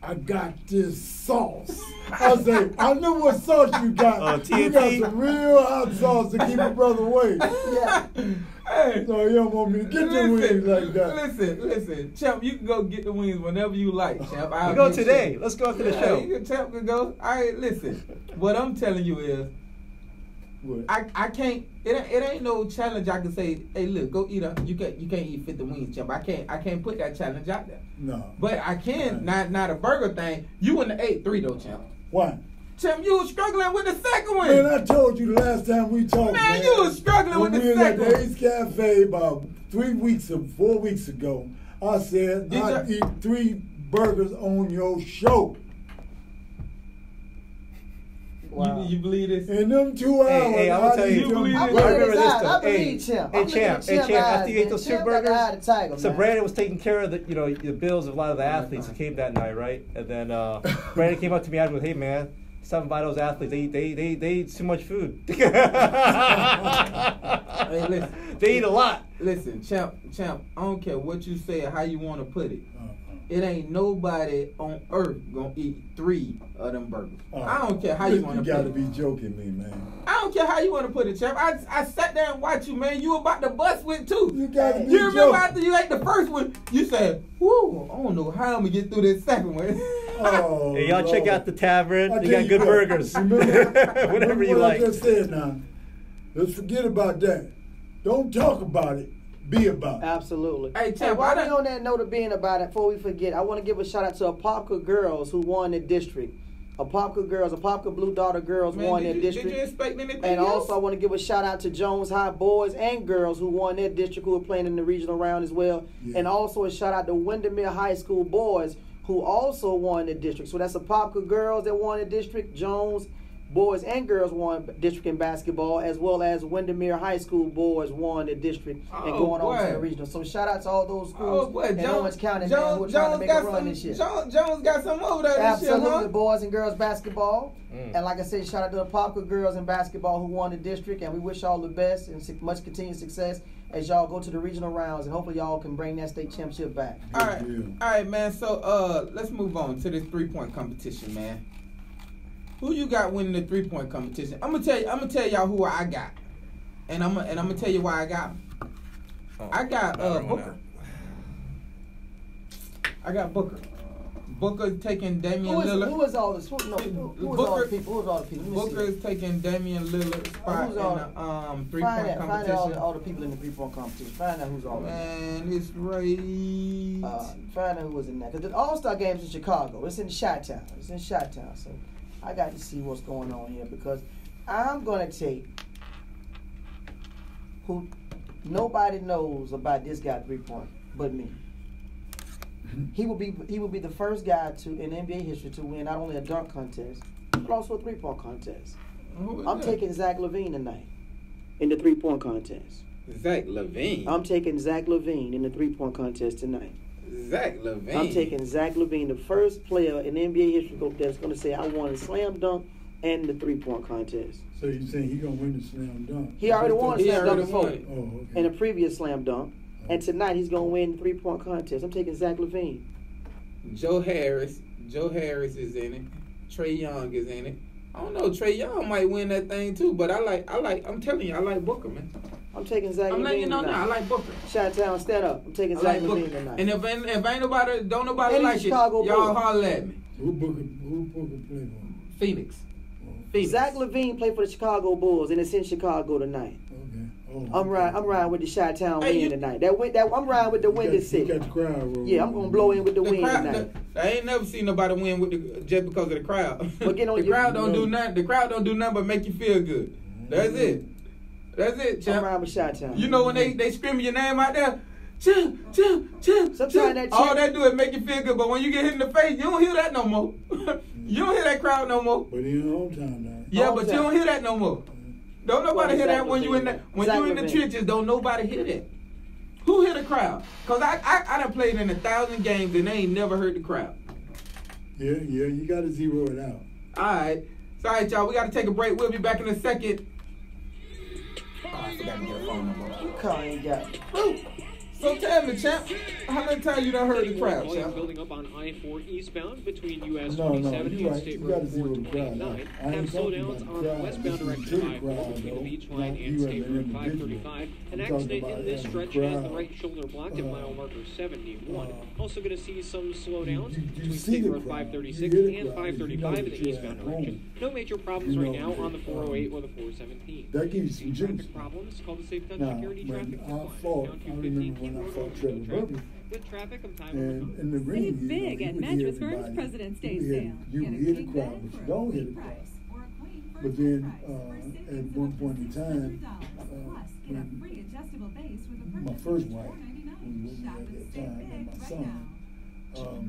I got this sauce. I said, I knew what sauce you got. You got some real hot sauce to keep your brother away. Yeah. Hey, so you don't want me to get your wings like that. Listen, Champ, you can go get the wings whenever you like, Champ. We go today. Let's go after the show. Champ can go. All right, listen. What I'm telling you is, I can't. It ain't no challenge. I can say, hey, look, go eat you can't eat 50 wings, Champ. I can't put that challenge out there. No. But I can. Not a burger thing. You wouldn't have ate 3 though, Champ. Why? Champ, you was struggling with the second one. Man, I told you the last time we talked. Man, you was struggling with the second one. We were at the Ace Cafe about 4 weeks ago. I said I'd eat 3 burgers on your show. Wow. You believe this? In them 2 hours. Hey, I'm gonna tell you. I remember this though. I believe Champ. Hey, Champ. After you ate those 2 burgers, so Brandon was taking care of the bills of a lot of the athletes who came that night, right? And then Brandon came up to me and goes, "Hey, man, something by those athletes. They eat too much food. Hey, listen, they eat a lot. Listen, Champ, I don't care what you say or how you want to put it. It ain't nobody on earth gonna eat 3 of them burgers. I don't care how you want to put it. You gotta be joking me, man. I don't care how you want to put it, Champ. I sat there and watched you, man. You about to bust with 2. You gotta be You remember after you ate the first one, you said, "Whoo, I don't know how I'm gonna get through this second one." Oh, hey, y'all Lord. Check out the tavern. They got good burgers. Whatever you like. I just said now. Let's forget about that. Don't talk about it. Be about it. Absolutely. Hey, Champ, while we on that note of being about it, before we forget, I want to give a shout out to Apopka girls who won the district. Apopka Blue Daughter girls won their district. Did you expect anything And else? also I want to give a shout out to Jones High boys and girls who won their district, who are playing in the regional round as well. Yeah. And also a shout out to Windermere High School boys who also won the district. So that's Apopka girls that won the district, Jones boys and girls won district in basketball, as well as Windermere High School boys won the district and going on to the regional. So shout out to all those schools in Owens County, man, who are trying to make a run this year. Jones got some over there this year, Absolutely, boys and girls basketball. And like I said, shout out to the Poplar girls in basketball who won the district, and we wish y'all the best and much continued success as y'all go to the regional rounds, and hopefully y'all can bring that state championship back. All right, man. So let's move on to this 3-point competition, man. Who you got winning the 3-point competition? I'm gonna tell y'all who I got, and I'm gonna tell you why I got him. I got Booker. I got Booker. Booker taking Damian Lillard. Who is all this? Who is all the people? Who's all the people? Booker is taking Damian Lillard's spot in the 3-point competition. Find out all the people in the 3-point competition. Find out who's all in there. Man, it's right. Find out who was in that. Because the All-Star Game's in Chicago. It's in Chi-Town. So I got to see what's going on here because I'm going to take who nobody knows about this guy 3-point but me. He will be the first guy in NBA history to win not only a dunk contest but also a 3-point contest. I'm taking Zach LaVine tonight in the 3-point contest. Zach LaVine. I'm taking Zach LaVine in the 3-point contest tonight. Zach LaVine. I'm taking Zach LaVine, the first player in NBA history that's going to say I won a slam dunk and the 3-point contest. So you're saying he's going to win the slam dunk? He already won a slam dunk before in a previous slam dunk. And tonight he's going to win the 3-point contest. I'm taking Zach LaVine. Joe Harris is in it. Trae Young is in it. I don't know. Trae Young might win that thing too, but I'm telling you, I like Booker, man. I'm taking Zach LaVine. I'm letting you know tonight. now. I like Booker. Chi-Town, stand up. I'm taking Zach LaVine tonight. And if ain't nobody, don't nobody Any like Chicago it, y'all Bulls. holler at me. Who Booker play for? Phoenix. Zach LaVine played for the Chicago Bulls, and it's in Chicago tonight. Okay. I'm riding with the Chi-Town win tonight. I'm riding with the wind this city. Got the crowd rolling. Yeah, I'm gonna blow in with the wind tonight. I ain't never seen nobody win with just because of the crowd. But get on the crowd don't do nothing. The crowd don't do nothing but make you feel good. That's it. That's it, champ. I'm riding with Chi-Town. You know when they scream your name out there, Chim. Sometimes All that do is make you feel good, but when you get hit in the face, you don't hear that no more. You don't hear that crowd no more. But in your hometown now. Yeah, but you don't hear that no more. Don't nobody hear that when you in the trenches. Don't nobody hear that. Who hear the crowd? Cause I done played in 1,000 games and they ain't never heard the crowd. Yeah, you got to zero it out. All right, sorry y'all. We got to take a break. We'll be back in a second. Oh, I forgot to get a phone number. You call ain't got it. So tell me, champ, how many times you done heard the crowd, champ? Building up on I-4 eastbound between US No, 27 you're and right. State You Road gotta zero the crowd 429. out. Have slowdowns on the westbound direction of I-4 between the Beach Line and State Road 535. An accident in this stretch has the right shoulder blocked at mile marker 71. Also going to see some slowdowns between State Road 536 and 535 in the eastbound direction. No major problems right now on the 408 or the 417. That gives you some Traffic problems. Call the Safe Touch Now, Security Traffic I remember when I fought Trevor Burby. With traffic, I'm time And in the ring, Save big at Mattress Firm's President's Day sale. You Get a hear the king crowd, bed but you for a don't hear queen the crowd. price or a queen for But a then, king price. at one point in time, Plus, get a free adjustable base with a my purchase first of wife, who was with me Shop at and that save time, big and my right son, now.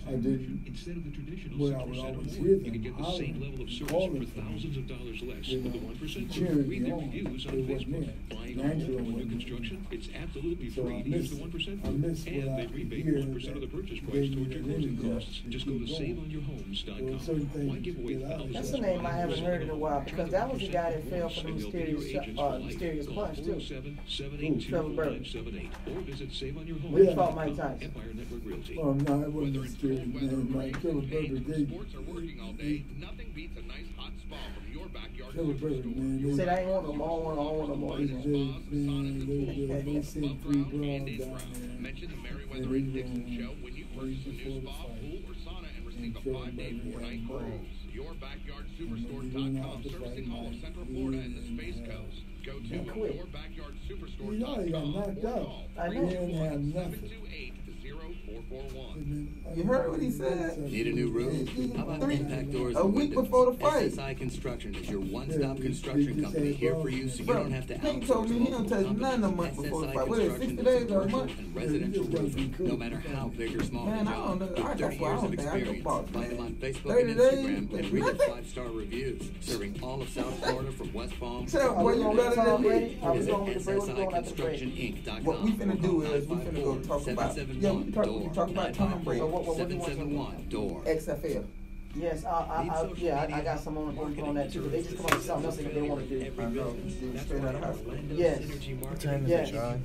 I didn't, Instead of the traditional well, I would 6% always or hear more, you could them get the same hollering, level of service calling for for me. thousands of dollars less You with the know, 1% group. cheering Read me their on. reviews on It wasn't Facebook. there. Buying The a angel home or new wasn't construction, it's absolutely So free I to use miss- the 1% I group. miss what And I they rebate hear 1% of the that purchase they price towards need your to closing really costs. Just go to keep going. There were saveonyourhomes.com. certain things Why give away that I- thousands That's of a name I haven't dollars heard in a while because that was the guy that fell for the and they'll be your agents for life. mysterious Call punch too. 407-782-4578 or visit He fought Mike Tyson. Empire Network Realty. Oh, no, it wasn't a scary man. Like, Trevor Burby, Sports are working all day. Nothing beats a nice hot spa from your backyard. Trevor Burby, man. Said I ain't want no more. I don't want no more. They sent 3 broads down there. Mention the Meriweather and Dixon show when you purchase a new spa, pool, or sauna and receive a 5-day, 4-night cruise. YourBackyardSuperstore.com, servicing all of Central Florida and the Space Coast. Go to quit. YourBackyardSuperstore.com. You know he got knocked out. I He know. didn't have nothing. You heard what he said? Need a new roof? How about impact doors A and week windows? before the fight. SSI Construction is your one-stop construction company here for you, so you don't have to Pink told me he don't touch none a month before the fight. What is it, 60 days or a month? And residential roofing, no matter how big or small Man, the I job. don't know. With That's 30 why I years don't of think I experience. can box, Find them man. on Facebook 30 and days, Instagram and read their nothing. 5-star reviews, serving all of South Florida from West Palm. Tell boy, you better than me. Visit SSIConstructionInc.com. What we finna do is we finna go talk about. Yeah, we talk about Tom Brady. 771-DOOR. XFL. Yes, I got some on that too. They just come up with something else that they want to do. Straight out of high school. Yes. What time is Yes. it, John?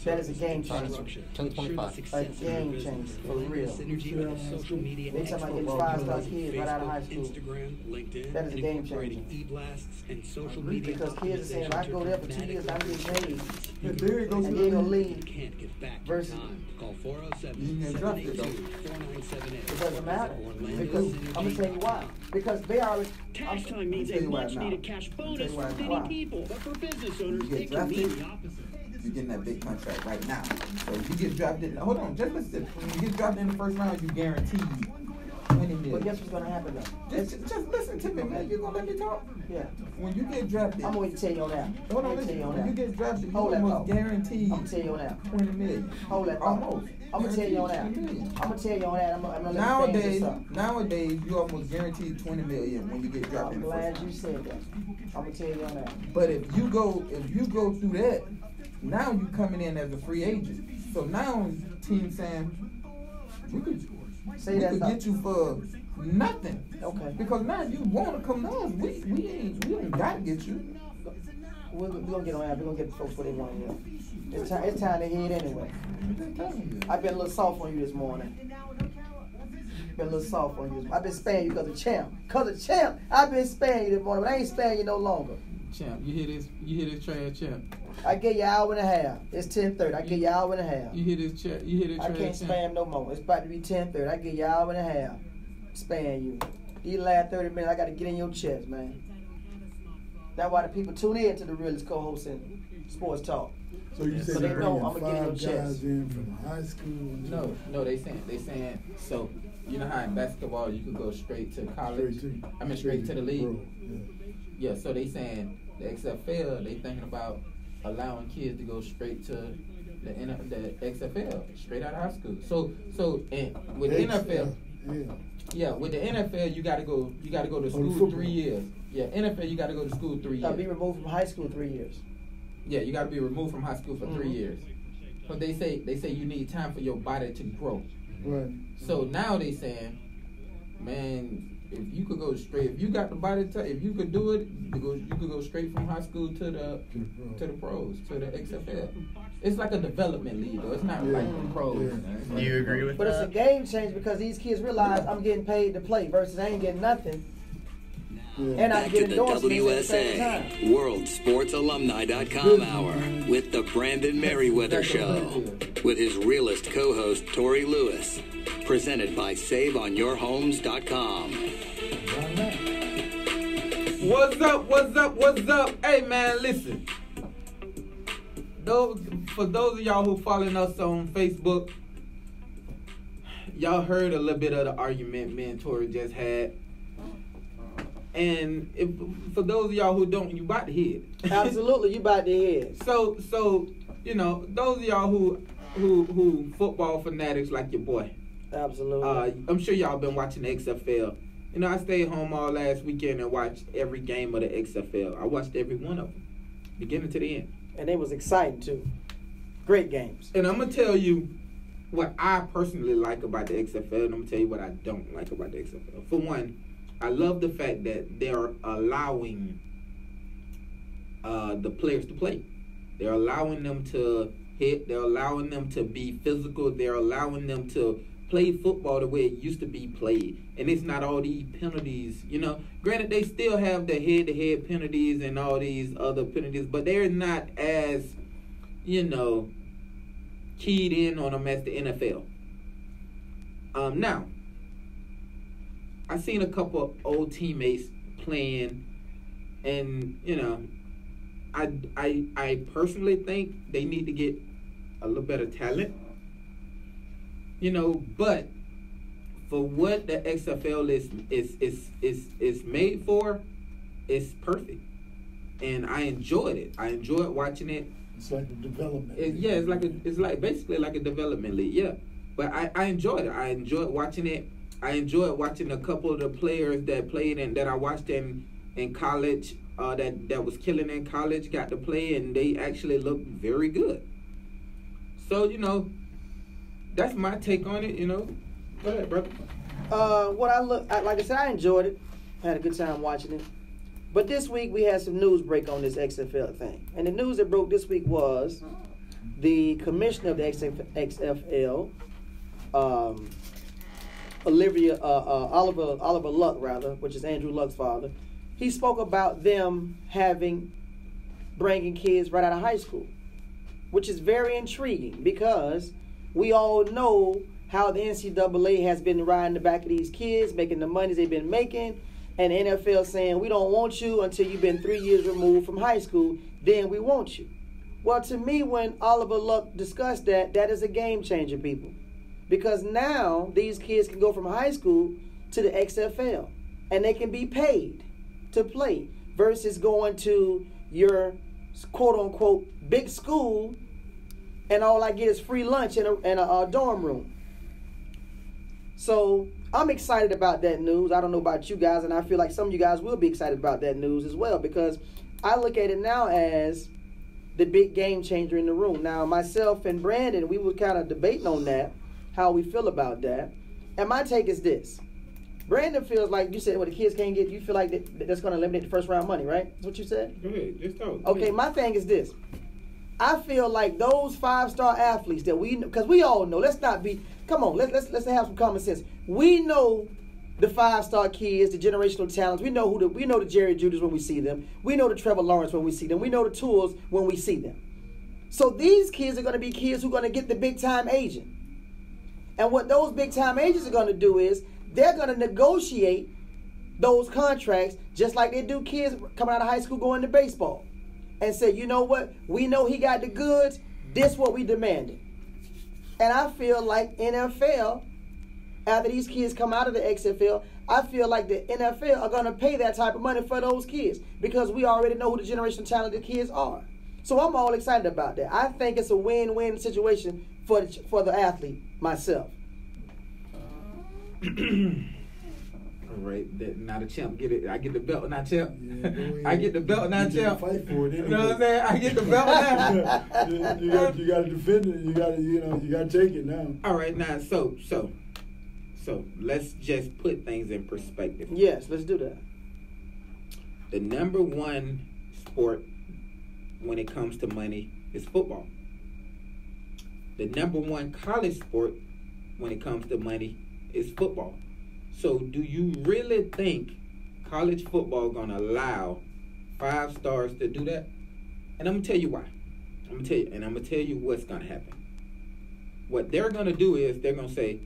That is a game changer. 10:25. A game changer, for real. They talking about getting 5-star kids right out of high school. That is a game changer. Because kids are saying, if I go there for 2 years, I'm getting paid. And there it goes. And then gonna leave. Versus, Call you can get drafted though. 497-4978. it doesn't matter. Because I'm gonna tell you why. Because they already. Tax time means tell a you why much now. needed cash bonus Tell for you many why. people. But for business owners, You get it can mean drafted. the opposite. You're getting that big contract right now. So if you get drafted, hold on, just listen. When you get drafted in the first round, you guaranteed 20 million. But guess what's gonna happen though? Just listen to me, man. You gonna let me talk? Yeah. When you get drafted, I'm going to tell you on that. hold on, I'm gonna tell listen. you on When you that. get drafted, you Hold that almost thought. guaranteed I'm gonna tell you on that. 20 million. Hold that thought. Almost. I'm gonna tell you on that. Guaranteed 20 million. I'm gonna tell you on that. I'm gonna let the fans decide. Nowadays, you almost guaranteed 20 million when you get drafted I'm in the glad first you round. said that. I'm gonna tell you on that. But if you go through that, now you coming in as a free agent. So now team saying we could get you for nothing. Okay. Because now you want to come to us. We don't gotta get you. We're gonna get on that. We're gonna get the folks what they want to hear. It's time to hear it anyway. I've been a little soft on you this morning. Been a little soft on you. I've been sparing you because of champ. I've been sparing you this morning, but I ain't sparing you no longer. Champ, you hear this trash, champ. I give you an hour and a half. It's 10:30. I give you an hour and a half. You hear this trash, I can't spam no more. It's about to be 10:30. I give you an hour and a half. Spam you. These last 30 minutes, I got to get in your chest, man. That's why the people tune in to the realest co-host in sports talk. So you So say they they're know bringing I'm gonna get in your 5 chest. guys in from high school? No, they saying so. You know how in basketball you could go straight to college. Straight to the league. Bro, Yeah, so they saying the XFL, they thinking about allowing kids to go straight to the XFL, straight out of high school. So and with the NFL, with the NFL you gotta go to school 3 years. Yeah, NFL you gotta go to school 3 Gotta years. be removed from high school 3 years. Yeah, you gotta be removed from high school for 3 years. But they say you need time for your body to grow. Right. So now they saying, man, if you could go straight, if you got the body type, if you could do it, you could go straight from high school to the pros, to the XFL. It's like a development league, though. It's not like the pros. Do you agree with But that? it's a game change because these kids realize I'm getting paid to play versus I ain't getting nothing. And I Back get to the endorsements at the same time. WSA WorldSportsAlumni.com Hour with the Brandon Meriweather Show with his realist co-host Tori Lewis, presented by SaveOnYourHomes.com. What's up? Hey man, listen. For those of y'all who following us on Facebook, y'all heard a little bit of the argument me and Tori just had. And for those of y'all who don't, you about to hear it. Absolutely, you about to hear it. So those of y'all who football fanatics like your boy. Absolutely. I'm sure y'all been watching the XFL. I stayed home all last weekend and watched every game of the XFL. I watched every one of them, beginning to the end. And it was exciting too. Great games. And I'm gonna tell you what I personally like about the XFL, and I'm gonna tell you what I don't like about the XFL. For one, I love the fact that they're allowing the players to play. They're allowing them to hit. They're allowing them to be physical. They're allowing them to play football the way it used to be played. And it's not all these penalties. Granted, they still have the head-to-head penalties and all these other penalties, but they're not as, keyed in on them as the NFL. Now, I seen a couple old teammates playing, and I personally think they need to get a little better talent. You know, but for what the XFL is made for, it's perfect. And I enjoyed it. I enjoyed watching it. It's like a development. Yeah, it's like basically like a development league. Yeah, but I enjoyed it. I enjoyed watching it. I enjoyed watching a couple of the players that played and that I watched in college. That was killing in college got to play, and they actually looked very good. So you know, that's my take on it. You know, go ahead, brother. Like I said, I enjoyed it. Had a good time watching it. But this week we had some news break on this XFL thing. And the news that broke this week was the commissioner of the XFL, Oliver Luck, rather, which is Andrew Luck's father. He spoke about them bringing kids right out of high school, which is very intriguing because we all know how the NCAA has been riding the back of these kids, making the money they've been making. And the NFL saying, we don't want you until you've been 3 years removed from high school, then we want you. Well, to me, when Oliver Luck discussed that is a game changer, people. Because now these kids can go from high school to the XFL, and they can be paid to play versus going to your quote-unquote big school, and all I get is free lunch in a dorm room. So I'm excited about that news. I don't know about you guys, and I feel like some of you guys will be excited about that news as well, because I look at it now as the big game changer in the room. Now, myself and Brandon, we were kind of debating on that, how we feel about that. And my take is this. Brandon feels like, you said, well, the kids can't get, you feel like that's going to eliminate the first round money, right? That's what you said? Go ahead, just talk. Okay, my thing is this. I feel like those 5-star athletes that because we all know, let's have some common sense. We know the 5-star kids, the generational talents. We know the Jerry Judys when we see them. We know the Trevor Lawrence when we see them. We know the Tools when we see them. So these kids are going to be kids who are going to get the big time agent. And what those big time agents are going to do is they're going to negotiate those contracts just like they do kids coming out of high school going to baseball. And say, you know what? We know he got the goods. This what we demanded. And I feel like NFL, after these kids come out of the XFL, I feel like the NFL are going to pay that type of money for those kids because we already know who the generational talented kids are. So I'm all excited about that. I think it's a win-win situation for the athlete, myself. All right, now the champ get it. I get the belt now, champ. Yeah, I get the belt now, champ. Fight for it. You know what I'm saying? I get the belt now. you got to defend it. You got to take it now. All right, now so let's just put things in perspective. Yes, let's do that. The number one sport when it comes to money is football. The number one college sport when it comes to money is football. So do you really think college football going to allow 5 stars to do that? And I'm going to tell you why. I'm going to tell you what's going to happen. What they're going to do is they're going to say,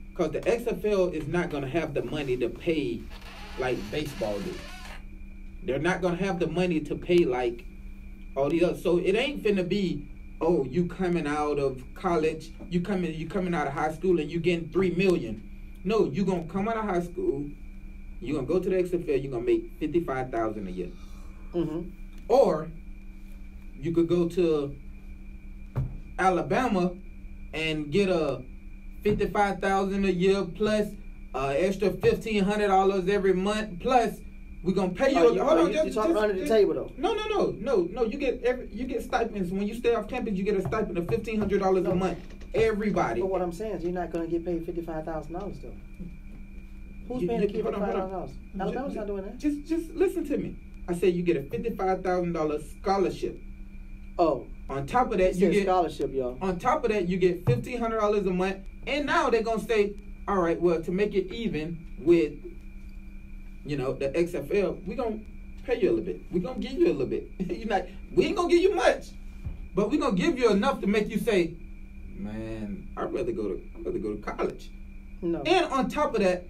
because the XFL is not going to have the money to pay like baseball do. They're not going to have the money to pay like all these others. So it ain't finna be, oh, you coming out of college, you coming out of high school and you getting $3 million. No, you're going to come out of high school, you're going to go to the XFL, you're going to make $55,000 a year. Mm-hmm. Or you could go to Alabama and get a $55,000 a year plus extra $1,500 every month plus we're going to pay you. You're talking under the table though. No. You get stipends when you stay off campus. You get a stipend of $1,500 a month. Everybody. But what I'm saying is you're not going to get paid $55,000 though. Who's paying the kid $55,000? Alabama's not doing that. Just listen to me. I said you get a $55,000 scholarship. Oh. On top of that, you get scholarship, y'all. On top of that, you get $1,500 a month. And now they're gonna say, all right, well, to make it even with, the XFL, we're gonna pay you a little bit. We're gonna give you a little bit. We ain't gonna give you much, but we're gonna give you enough to make you say, man, I'd rather go to college. No. And on top of that,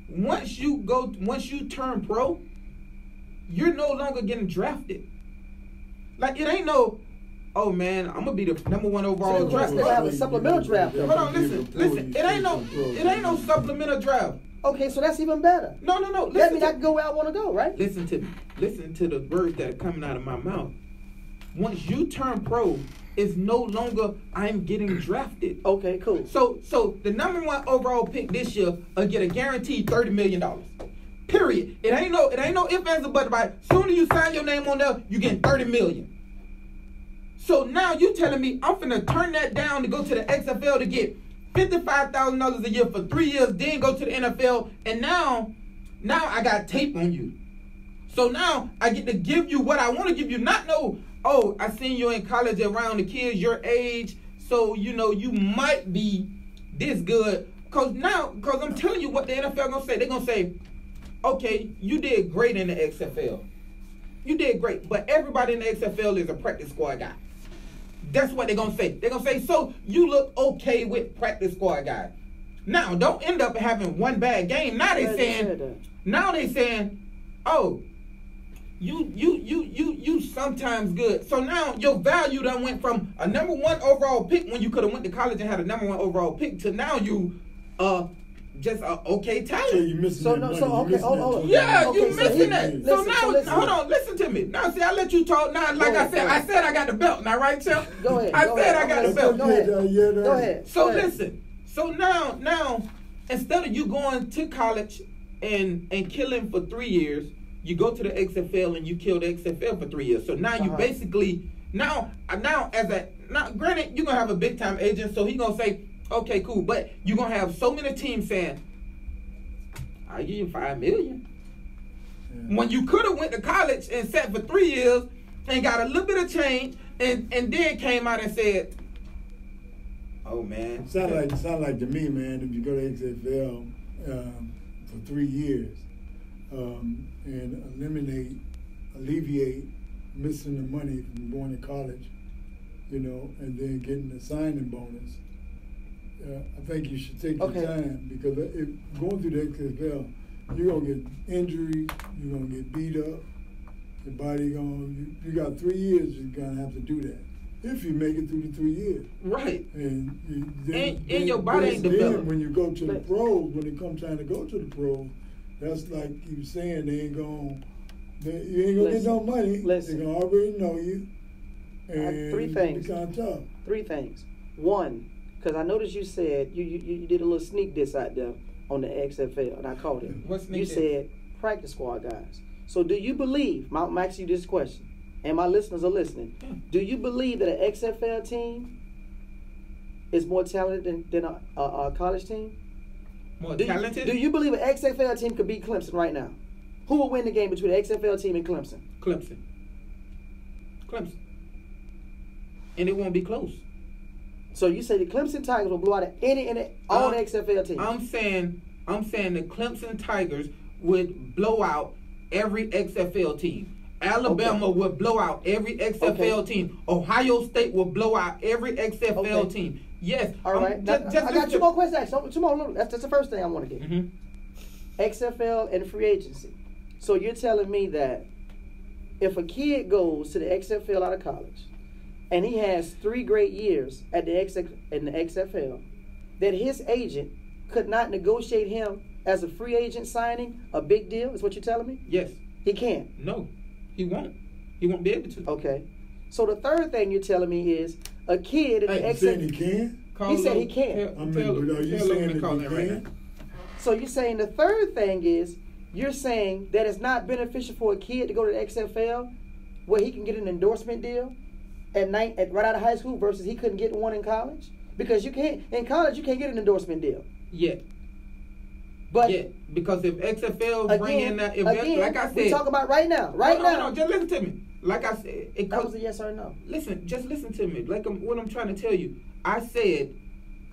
once you turn pro, you're no longer getting drafted. Like it ain't no, oh man, I'm gonna be the #1 overall So draft. they have a supplemental draft. Hold on, listen. It ain't no supplemental draft. Okay, so that's even better. No. That means I can go where I want to go, right? Listen to me. Listen to the words that are coming out of my mouth. Once you turn pro, it's no longer I'm getting drafted. Okay, cool. So the #1 overall pick this year will get a guaranteed $30 million. Period. It ain't no ifs, ands, or buts about it. Soon as you sign your name on there, you getting $30 million. So now you telling me I'm finna turn that down to go to the XFL to get $55,000 a year for 3 years, then go to the NFL, and now I got tape on you. So now I get to give you what I want to give you, not no, oh, I seen you in college around the kids your age, so you might be this good. Cause I'm telling you what the NFL gonna say. They're gonna say, okay, you did great in the XFL. You did great, but everybody in the XFL is a practice squad guy. That's what they're going to say. They're going to say, so you look okay with practice squad guys. Now, don't end up having one bad game. Now they saying, oh, you sometimes good. So now your value done went from a #1 overall pick when you could have went to college and had a #1 overall pick to now you just a okay talent. So you missing that money. Hold on. Yeah, Okay, you missing that. So now, hold on, listen to me. Now, see, I let you talk. Now, like I said I got the belt. Now, right, Chip? Go ahead. I got the belt. Go ahead. So listen. So now, instead of you going to college and killing for 3 years, you go to the XFL and you kill the XFL for 3 years. So now you basically granted you're gonna have a big time agent, so he gonna say, okay, cool, but you're going to have so many teams saying, I'll give you $5 million. Yeah. When you could have went to college and sat for 3 years and got a little bit of change and then came out and said, oh, man. Sound like to me, man, if you go to XFL for 3 years and alleviate missing the money from going to college, and then getting the signing bonus, I think you should take your time, because if going through the XFL, you're going to get injuries, you're going to get beat up, your body you got 3 years, you're going to have to do that. If you make it through the 3 years. Right. And your body ain't developed. When you go to the pros, when it comes time to go to the pros, that's like you saying, you ain't going to get no money. They're going to already know you. And 3 things. It's kind of tough. 3 things. 1, because I noticed you said you did a little sneak diss out there on the XFL, and I caught it. What sneak diss? You said practice squad guys. So do you believe, I'm asking you this question, and my listeners are listening, do you believe that an XFL team is more talented than a college team? More talented? Do you believe an XFL team could beat Clemson right now? Who will win the game between the XFL team and Clemson? Clemson. And it won't be close. So you say the Clemson Tigers will blow out all the XFL teams? I'm saying the Clemson Tigers would blow out every XFL team. Alabama would blow out every XFL team. Ohio State will blow out every XFL team. Yes. All right. I got 2 more questions. 2 more. That's the first thing I want to get. Mm-hmm. XFL and free agency. So you're telling me that if a kid goes to the XFL out of college and he has 3 great years at the XFL, that his agent could not negotiate him as a free agent signing a big deal? Is what you're telling me? Yes. He can't? No, he won't. He won't be able to. Okay. So the third thing you're telling me is a kid at the XFL. He said he can? He said he can. Are you saying that he can? So you're saying the third thing is, you're saying that it's not beneficial for a kid to go to the XFL where he can get an endorsement deal right out of high school versus he couldn't get one in college? Because in college you can't get an endorsement deal. Yeah. But because if XFL bring in that, like I said, we talk about right now. No, just listen to me. Like I said, that was a yes or no. Just listen to me. Like what I'm trying to tell you. I said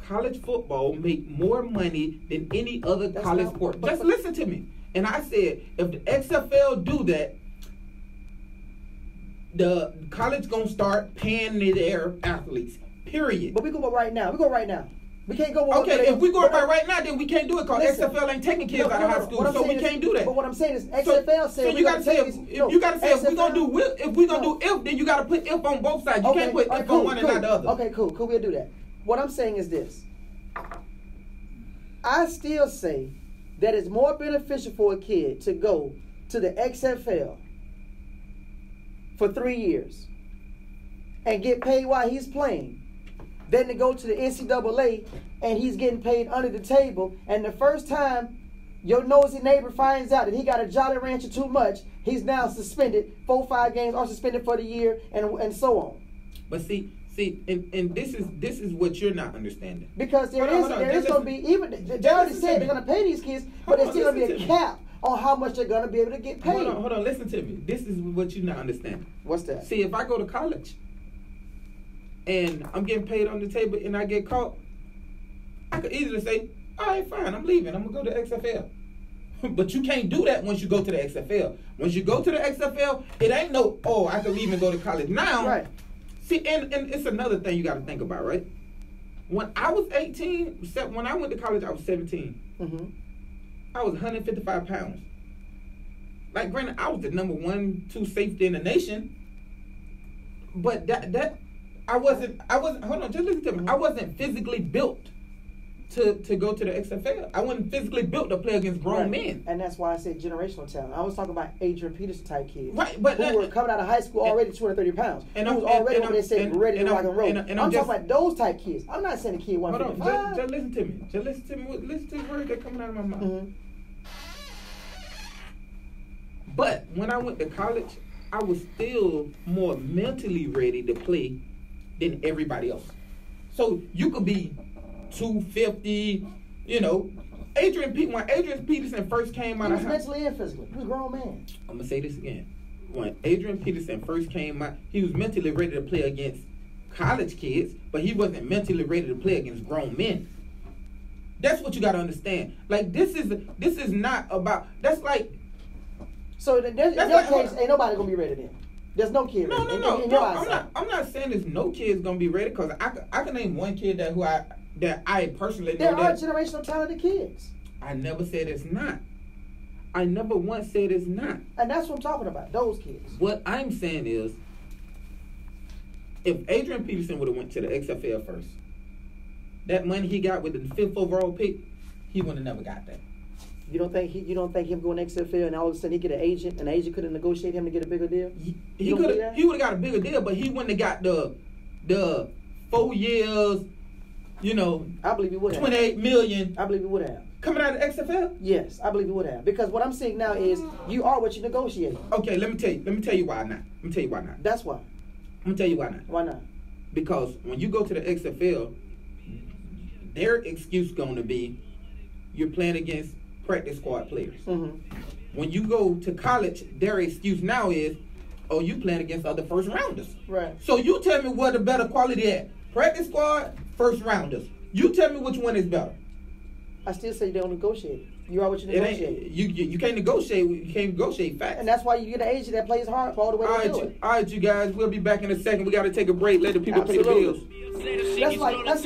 college football make more money than any other college sport. Just listen to me. And I said, if the XFL do that, the college gonna start paying their athletes. Period. But we go right now. We can't go. Okay, if we go by right now, then we can't do it because XFL ain't taking kids out of high school, so we can't do that. But what I'm saying is XFL says so you gotta say if we're gonna do if, then you gotta put if on both sides. You can't put if on one and not the other. Okay, cool. We'll do that. What I'm saying is this. I still say that it's more beneficial for a kid to go to the XFL for 3 years and get paid while he's playing than to go to the NCAA and he's getting paid under the table, and the first time your nosy neighbor finds out that he got a Jolly Rancher too much, he's now suspended 4 or 5 games or suspended for the year and so on. But see, and this is what you're not understanding. Because there is going to be, even they already said they're going to pay these kids, but there's still going to be a cap on how much they're going to be able to get paid. Hold on, listen to me. This is what you're not understanding. What's that? See, if I go to college and I'm getting paid on the table and I get caught, I could easily say, all right, fine, I'm leaving. I'm going to go to XFL. But you can't do that once you go to the XFL. Once you go to the XFL, it ain't no, oh, I could leave and go to college now. Right. See, and it's another thing you got to think about, right? When I was 18, when I went to college, I was 17. Mm-hmm. I was 155 pounds. Like, granted, I was the number 1, 2 safety in the nation. But I wasn't, hold on, just listen to me. I wasn't physically built to go to the XFL. I wasn't physically built to play against grown men. And that's why I said generational talent. I was talking about Adrian Peterson type kids. Right, but who were coming out of high school already 230 pounds. And who was already over there saying ready to rock and roll. I'm talking about those type kids. I'm not saying a kid 155. Hold on, just listen to me. Just listen to me. Listen to the words that are coming out of my mouth. Mm-hmm. But when I went to college, I was still more mentally ready to play than everybody else. So you could be 250, you know. When Adrian Peterson first came out, he was mentally and physically. He was a grown man. I'm gonna say this again. When Adrian Peterson first came out, he was mentally ready to play against college kids, but he wasn't mentally ready to play against grown men. That's what you gotta understand. Like this is not about. That's like. So in your case, ain't nobody gonna be ready then. There's no kid. No. I'm not saying there's no kids gonna be ready because I can name one kid that I personally know. There are generational talented kids. I never said it's not. I never once said it's not. And that's what I'm talking about. Those kids. What I'm saying is, if Adrian Peterson would have went to the XFL first, that money he got with the 5th overall pick, he would have never got that. You don't think him going to XFL and all of a sudden he get an agent and the agent could have negotiated him to get a bigger deal? He would have got a bigger deal, but he wouldn't have got the 4 years, you know. I believe he would have. $28 million. I believe he would have. Coming out of the XFL? Yes, I believe he would have. Because what I'm seeing now is you are what you negotiate. Okay, let me tell you why not. That's why. I'm gonna tell you why not. Why not? Because when you go to the XFL, their excuse gonna be you're playing against practice squad players. Mm-hmm. When you go to college, their excuse now is, oh, you playing against other first rounders. Right. So you tell me what the better quality at. Practice squad, first rounders. You tell me which one is better. I still say you don't negotiate. You are what you negotiate. You can't negotiate. You can't negotiate facts. And that's why you get an agent that plays hard for all the way to do it. All right, you guys. We'll be back in a second. We got to take a break. Let the people pay the bills. That's just like what I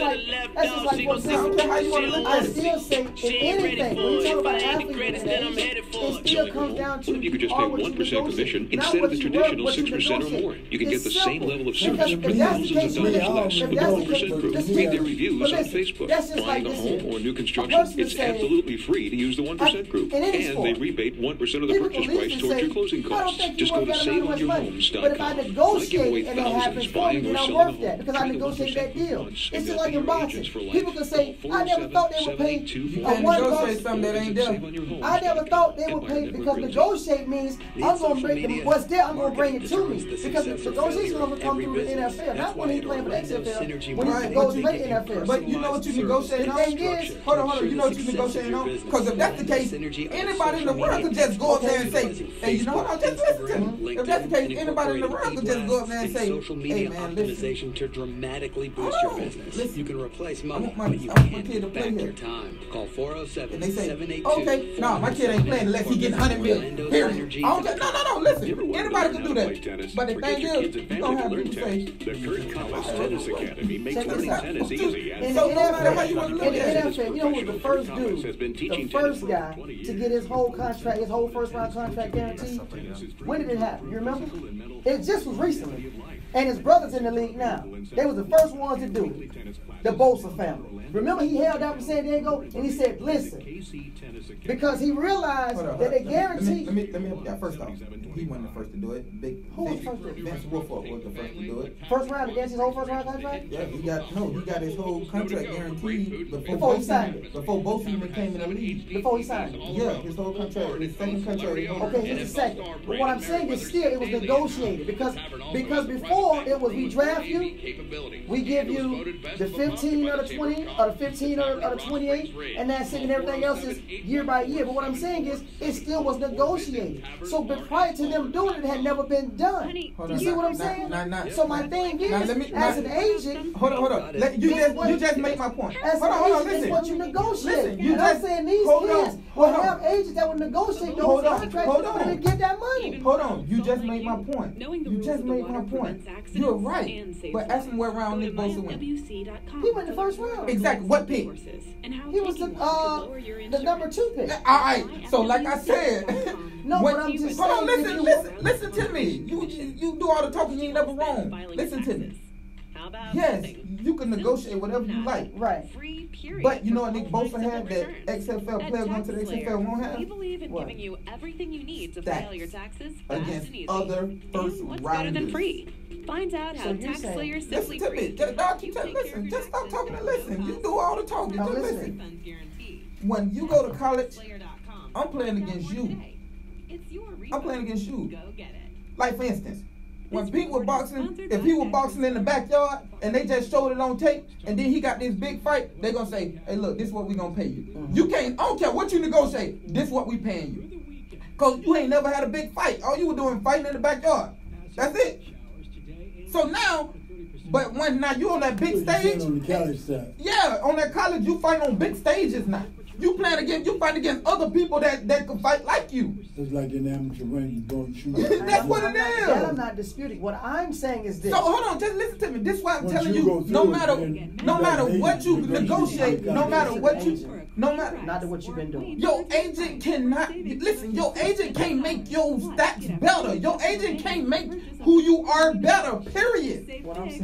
still say in anything. When you talk about an athlete, it still comes down to you could just pay 1% commission instead of the traditional 6% or more. You can get the same level of service for thousands of dollars less with the 1% group. Read their reviews on Facebook. Buying a home or new construction, it's absolutely free to use the 1% group, and they rebate 1% of the purchase price towards your closing costs. Just go to SaveOnYourHomes.com. But if I negotiate and it happens for me, then I'm worth that because I negotiated that deal. It's just like in boxing. People can say, I never thought they would pay a one box. Something that ain't there. I never thought they would pay because negotiate means I'm going to bring what's there, I'm going to bring it to me. Because negotiation is going to come through the NFL. Not when he's playing for the XFL, when he goes to play the NFL. But you know what you negotiating on? The thing is, hold on. You know what you negotiating on? Because if that's the case, anybody in the world could just go up there and say, hey, you know what? Just listen to me. If that's the case, anybody in the world could just go up there and say, hey, man, listen. To dramatically boost your business. Listen, you can replace money, but you can't get back your time. Call 407-782. Okay, no, my kid ain't playing unless he gets $100 million. Period. G I don't care. No. Listen, You ever wondered anybody can how do to play that. tennis? But the Forget thing your is, kids' you advantage don't to have learn people say. tennis. The Kurt Thomas Tennis Academy makes Check this learning out. tennis easy and So no matter how you wanna look in the at it. NFL, you know who the first dude, has been the teaching tennis first for guy 20 years. to get his whole contract, his whole first round contract guaranteed? When did it happen? You remember? It just was recently. And his brothers in the league now. They was the first ones to do it. The Bosa family. Remember he held out in San Diego and he said, listen, because he realized that they guaranteed. Let me help you out. First off, he wasn't the first to do it. Who was first to do it? Vince Wilfork was the first to do it. First round against his whole first round contract? Yeah, he got his whole contract guaranteed Before he signed it. Before both even came in the league. Before he signed it. Yeah, his whole contract, his second contract. Okay, here's the second. But what I'm saying is still it was negotiated because before it was we draft you, we give you the 15 or the 20 or the 15 or the 28, and that's it, and everything else is year by year. But what I'm saying is it still was negotiated. So but prior to them doing it, it had never been done. You see what I'm saying? So my thing is, as an agent, hold on. You just made my point. As Hold an on, agent, listen. it's what you negotiate. Listen, you And I'm just saying these hold kids on, will hold on. have agents that will negotiate those Hold on, contracts hold on. to get that money. Hold on, you just made my point. You just made my point. You're right. But ask him where round Nick Bosa went. He went the first round. Exactly. What pick? He was the number 2 pick. All right. So like I said, no, but I'm just hold on. saying. Listen to me. You do all the talking. You ain't never wrong. Listen to me. Yes, you can negotiate whatever you like. Right. But you know what Nick Bosa had that XFL player going to the XFL won't have? We believe in giving you everything you need to file your taxes fast against and easy. other first What's rounders. better than free? Find out how Tax Slayer Simply Listen to me. Listen. Just stop talking and listen. You do all the talking. Just listen. When you go to college, I'm playing against you. I'm playing against you. Like for instance, when Pink was boxing, if he was boxing in the backyard and they just showed it on tape and then he got this big fight, they gonna say, hey look, this is what we gonna pay you. You can't, I don't care what you negotiate, this is what we paying you. Cause you ain't never had a big fight. All you were doing fighting in the backyard. That's it. So now, but when now you on that big stage, on the college side. Yeah, on that college you fight on big stages now. You fight against other people that can fight like you. It's like in amateur ring, you don't shoot. That's what it is. That I'm not disputing. What I'm saying is this. So hold on, just listen to me. This is why I'm telling you, no matter what you negotiate, no matter what you've been doing. Your agent cannot listen. Your agent can't make your stats better. Your agent can't make who you are better. Period.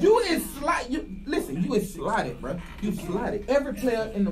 You is slided, bro. You slided. Every player in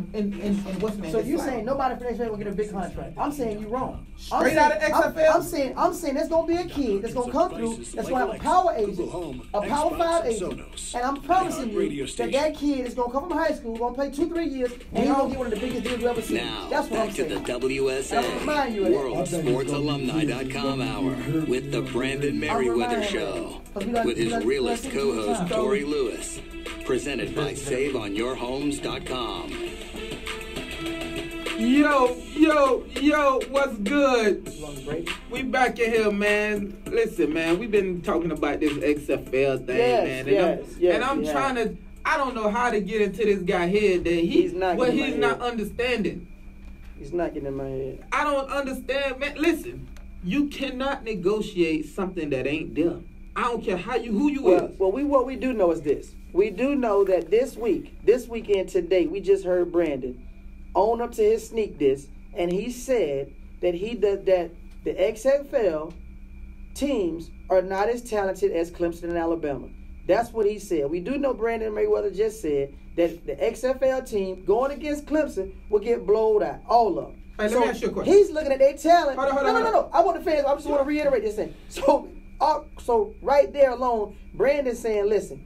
what's name. So you saying nobody for next year will get a big contract? I'm saying you wrong. Straight out of XFL. I'm saying there's gonna be a kid that's gonna come through that's gonna have a power agent, a power 5 agent, and I'm promising you that kid is gonna come from high school, gonna play 2-3 years, and he's gonna get one of the biggest deals you ever seen. Now, that's what I'm back to saying. the WSA WorldSportsAlumni.com Hour with the Brandon Meriweather Show with his realist co-host Tori Lewis. Presented by SaveOnYourHomes.com. Yo, what's good? We back in here, man. Listen, man, we've been talking about this XFL thing, man. And I'm trying to, I don't know how to get into this guy's head that he's not understanding. He's not getting in my head. I don't understand, man. Listen, you cannot negotiate something that ain't there. I don't care who you is. Well, what we do know is this. We do know that this weekend today, we just heard Brandon own up to his sneak diss, and he said that that the XFL teams are not as talented as Clemson and Alabama. That's what he said. We do know Brandon Meriweather just said that the XFL team going against Clemson will get blowed out, all of them. Hey, let me ask you a question. He's looking at their talent. Hold on. No. I want the fans. I just want to reiterate this thing. So right there alone, Brandon's saying, listen,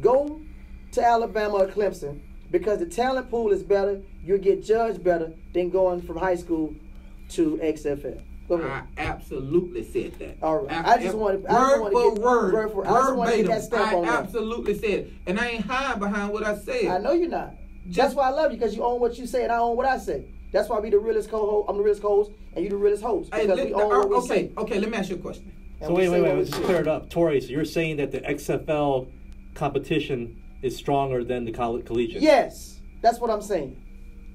go to Alabama or Clemson because the talent pool is better. You'll get judged better than going from high school to XFL. Go ahead. I absolutely said that. All right. I just want to get that stamp on that. I absolutely said it. And I ain't hiding behind what I said. I know you're not. That's why I love you, because you own what you say and I own what I say. That's why we the realest co-host. I'm the realest co-host and you the realest host. Because we own what we say. Okay, let me ask you a question. So wait, let's just clear it up. Tori, so you're saying that the XFL competition is stronger than the collegiate? Yes, that's what I'm saying.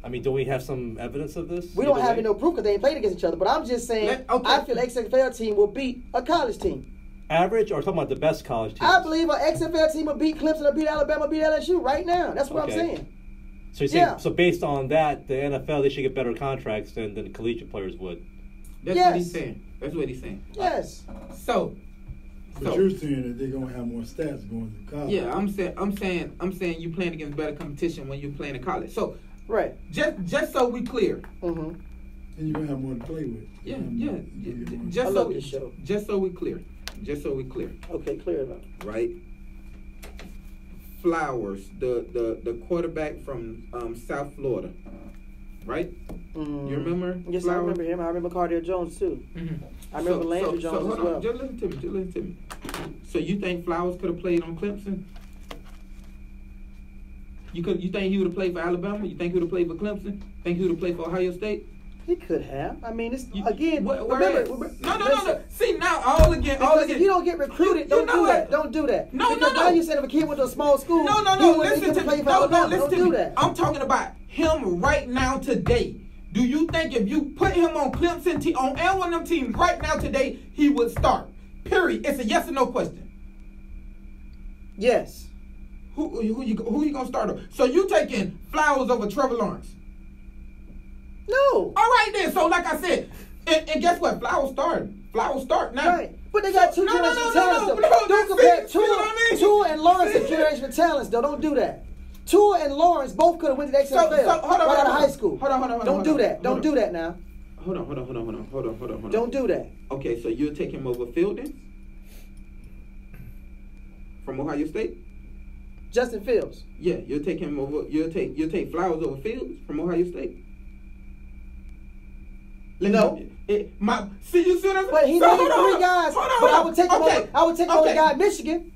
I mean, do we have some evidence of this? We don't have no proof because they ain't played against each other. But I'm just saying, I feel XFL team will beat a college team. Average, or talking about the best college teams? I believe an XFL team will beat Clemson, or beat Alabama, or beat LSU right now. That's what I'm saying. So you're saying, so based on that, the NFL, they should get better contracts than the collegiate players would. That's what he's saying. That's what he's saying. Yes. But you're saying that they're gonna have more stats going to college. Yeah, I'm saying you playing against better competition when you're playing in college. So right. Just so we clear. Mm-hmm. And you're gonna have more to play with. Yeah. Just so we clear. Okay, clear enough. Right. Flowers, the quarterback from South Florida, right? You remember? Yes, Flowers? I remember him. I remember Cardale Jones too. Mm-hmm. I remember Landry Jones as well. Just listen to me. So you think Flowers could have played on Clemson? You think he would have played for Alabama? You think he would have played for Clemson? Think he would have played for Ohio State? He could have. I mean, it's again. No. See now, Because if you don't get recruited, don't do that. Don't do that. No. Now you said if a kid went to a small school, Listen to me. Don't do that. I'm talking about him right now today. Do you think if you put him on Clemson on any one of them teams right now today, he would start? Period. It's a yes or no question. Yes. Who you gonna start over? So you taking Flowers over Trevor Lawrence? No. All right then. So like I said, and guess what? Flowers start now. Right. But they got two generational talents though. Don't compare Tua and Lawrence to generational talents though. Don't do that. Tua and Lawrence both could have went to the XFL right out of high school. Hold on. Don't do that. Don't do that now. Hold on. Don't do that. Okay, so you'll take him over Fielding from Ohio State? Justin Fields. Yeah, you'll take him over. You'll take Flowers over Fields from Ohio State. No. See, you see what I'm saying? But he named three guys. But I would take him over. I would take over the guy in Michigan.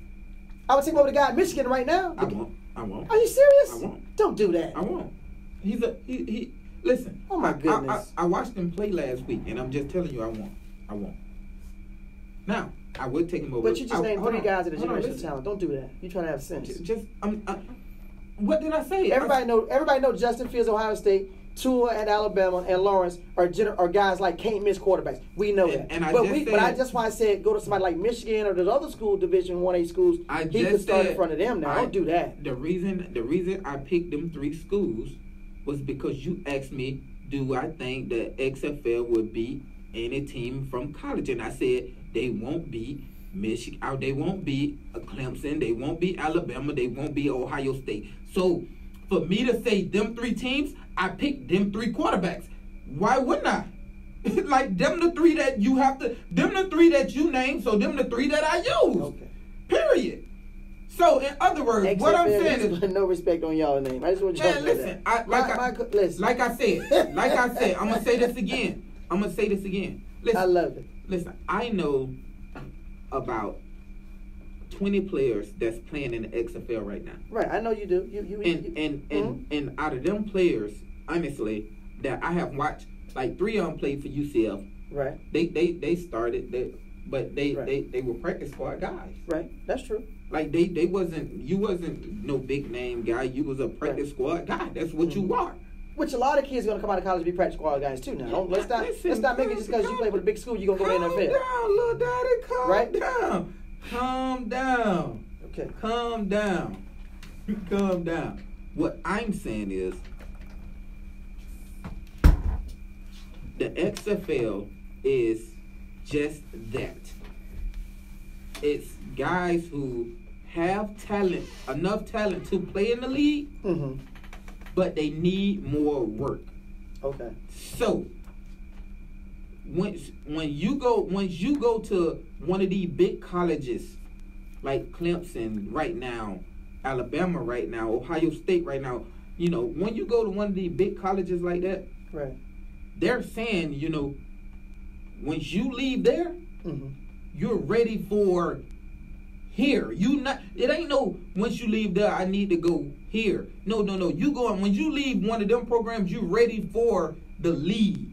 I would take over the guy in Michigan right now. I won't. Are you serious? I won't. Don't do that. I won't. He listen. Oh my goodness. I watched him play last week, and I'm just telling you, I won't. Now, I would take him over. But you just named three guys that are generational talent. Don't do that. You trying to have sense. What did I say? Everybody know Justin Fields, Ohio State. Tua at Alabama and Lawrence are guys like can't miss quarterbacks. We know that. But that's why I said go to somebody like Michigan or those other school Division 1A schools. He could start in front of them now. Don't do that. The reason I picked them three schools was because you asked me, do I think the XFL would beat any team from college? And I said they won't beat Michigan. They won't beat Clemson. They won't beat Alabama. They won't beat Ohio State. So for me to say them three teams, I picked them three quarterbacks. Why wouldn't I? Like them the three that you have to, them the three that you named, so them the three that I use. Okay. Period. So in other words, what I'm saying is no respect on y'all name. I just want y'all to know that. Like I said, I'm gonna say this again. Listen, I love it. Listen, I know about 20 players that's playing in the XFL right now. Right, I know you do. And out of them players, honestly, that I have watched, like 3 of them played for UCF. Right. They started, but they were practice squad guys. Right, that's true. Like you wasn't no big name guy. You was a practice squad guy. That's what you are. Which a lot of kids are gonna come out of college and be practice squad guys too. Now, let's not make it just because you play for the big school you're gonna go to the NFL. Calm down, little daddy. Calm down. Okay. Calm down. What I'm saying is the XFL is just that. It's guys who have talent, enough talent to play in the league, but they need more work. Okay. So once you go to one of these big colleges like Clemson right now, Alabama right now, Ohio State right now, when you go to one of these big colleges like that, right, they're saying, once you leave there, you're ready for here. It ain't no once you leave there, I need to go here. No. You going when you leave one of them programs, you're ready for the league.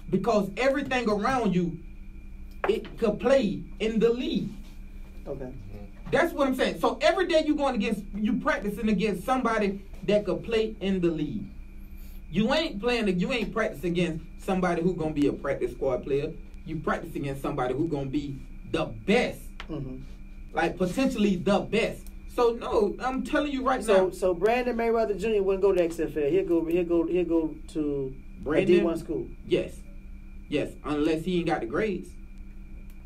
Because everything around you, it could play in the league. Okay. That's what I'm saying. So every day you practicing against somebody that could play in the league. You ain't practicing against somebody who gonna be a practice squad player. You practice against somebody who gonna be the best, like potentially the best. So no, I'm telling you right now. So Brandon Meriweather Jr. wouldn't go to XFL. He'll go to Brandon, a D1 school. Yes, unless he ain't got the grades.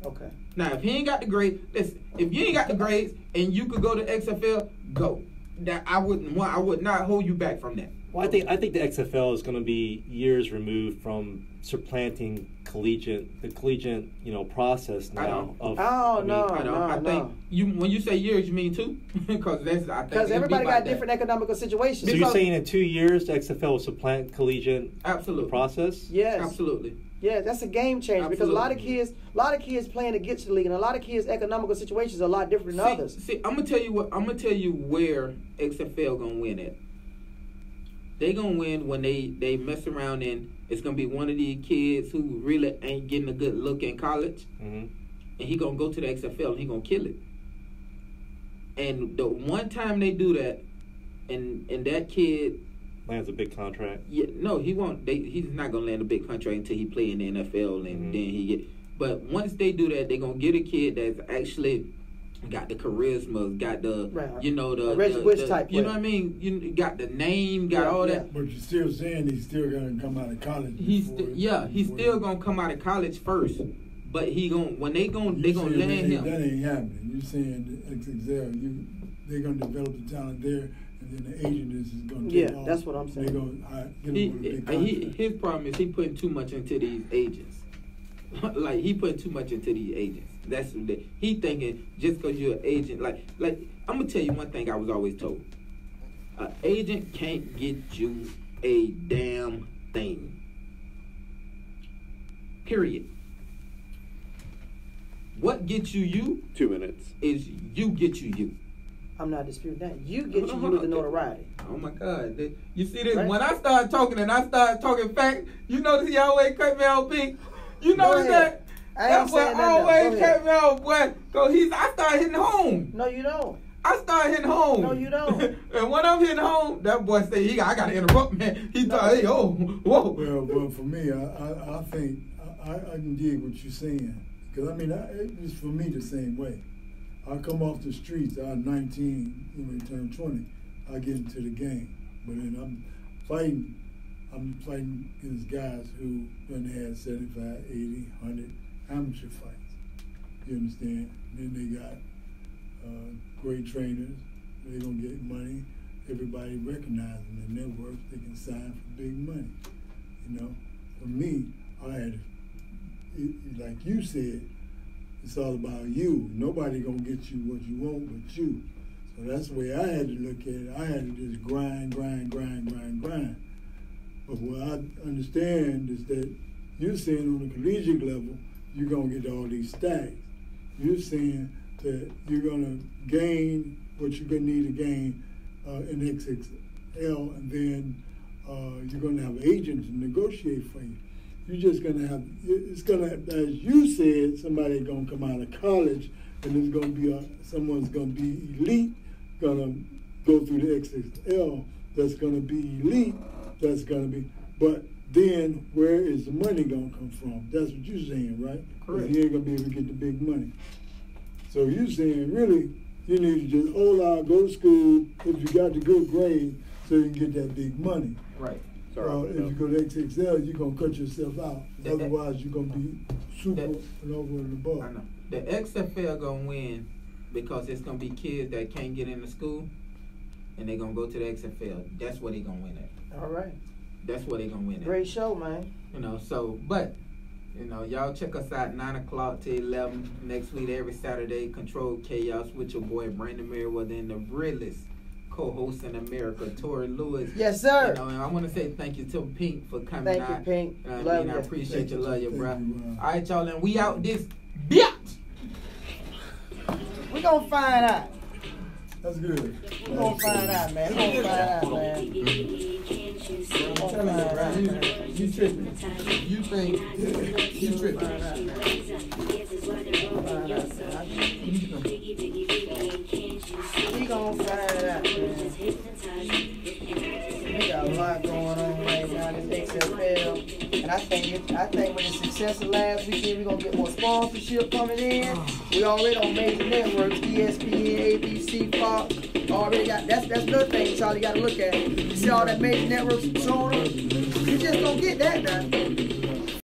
Okay. Now, if he ain't got the grades, if you ain't got the grades and you could go to XFL, go. That I would not hold you back from that. Well, I think the XFL is going to be years removed from supplanting the collegiate process now. I think when you say years, you mean two, because everybody got different economical situations. So you're saying in 2 years, the XFL will supplant collegiate process? Yes, absolutely. Yeah, that's a game changer because a lot of kids playing to get to the league, and a lot of kids' economical situations are a lot different than others. See, I'm gonna tell you where XFL gonna win at. They gonna win when they mess around and it's gonna be one of these kids who really ain't getting a good look in college, and he gonna go to the XFL and he gonna kill it. And the one time they do that, and that kid lands a big contract. Yeah, no, he won't. He's not gonna land a big contract until he play in the NFL, and then he get. But once they do that, they gonna get a kid that's actually got the charisma, got the the Reggie Bush type. You know what I mean? You got the name, got all that. But you're still saying he's still gonna come out of college. He's still gonna come out of college first. But they gonna land him. That ain't happening. You're saying the XXL, they're gonna develop the talent there. And then the agent is going to take off. That's what I'm saying. They're going to get him with a big contract. His problem is he putting too much into these agents. Like he putting too much into these agents. That's he thinking just because you're an agent. Like I'm gonna tell you one thing I was always told: an agent can't get you a damn thing. Period. What gets you? 2 minutes. Is you get you. I'm not disputing that. You get you with the notoriety. Oh my God! You see this? Right? When I start talking and I start talking facts, you notice he always cut me off, Pink. You notice that? That's what always cut me off, boy. I start hitting home. No, you don't. I start hitting home. No, you don't. And when I'm hitting home, that boy say, I got to interrupt, man. He thought, hey, oh, whoa. Well, for me, I think I can dig what you're saying. Because, I mean, it's for me the same way. I come off the streets, I'm 19, when I turn 20, I get into the game. But then I'm fighting against guys who done had 75, 80, 100 amateur fights. You understand? Then they got great trainers, they're going to get money. Everybody recognizes them in their work, they can sign for big money. You know, for me, I had, like you said, it's all about you. Nobody gonna get you what you want but you. So that's the way I had to look at it. I had to just grind. But what I understand is that you're saying on the collegiate level, you're gonna get all these stacks. You're saying that you're gonna gain what you're gonna need to gain in XXL, and then you're gonna have agents to negotiate for you. You're just gonna have, it's gonna, as you said, somebody gonna come out of college and there's gonna be someone's gonna be elite, gonna go through the XXL, that's gonna be elite, that's gonna be, but then where is the money gonna come from? That's what you're saying, right? Correct. You ain't gonna be able to get the big money. So you're saying really, you need to just hold out, go to school, if you got the good grade, so you can get that big money. Right. If you go to XXL, you're going to cut yourself out. Otherwise, you're going to be super and over and above. I know. The XFL going to win because it's going to be kids that can't get into school, and they're going to go to the XFL. That's what they're going to win at. All right. That's what they're going to win at. Great show, man. You know, so, but, you know, y'all check us out 9 o'clock to 11 next week, every Saturday. Control Chaos with your boy, Brandon Meriweather, and the realest co-host in America, Tori Lewis. Yes, sir. You know, and I want to say thank you to Pink for coming out. Thank you, Pink. Love you. I appreciate you. Love you, bro. All right, y'all, and we out this bitch. We gonna find out. That's good. We gonna find out, man. We gonna find out, man. You tripping. You think you tripping. We gonna find out, man. We got a lot going on right now. I think with the success of last weekend, we're gonna get more sponsorship coming in. We already on major networks, ESPN, ABC, Fox. Already got that's another thing y'all got to look at. You see all that major networks showing up. You just don't get that now.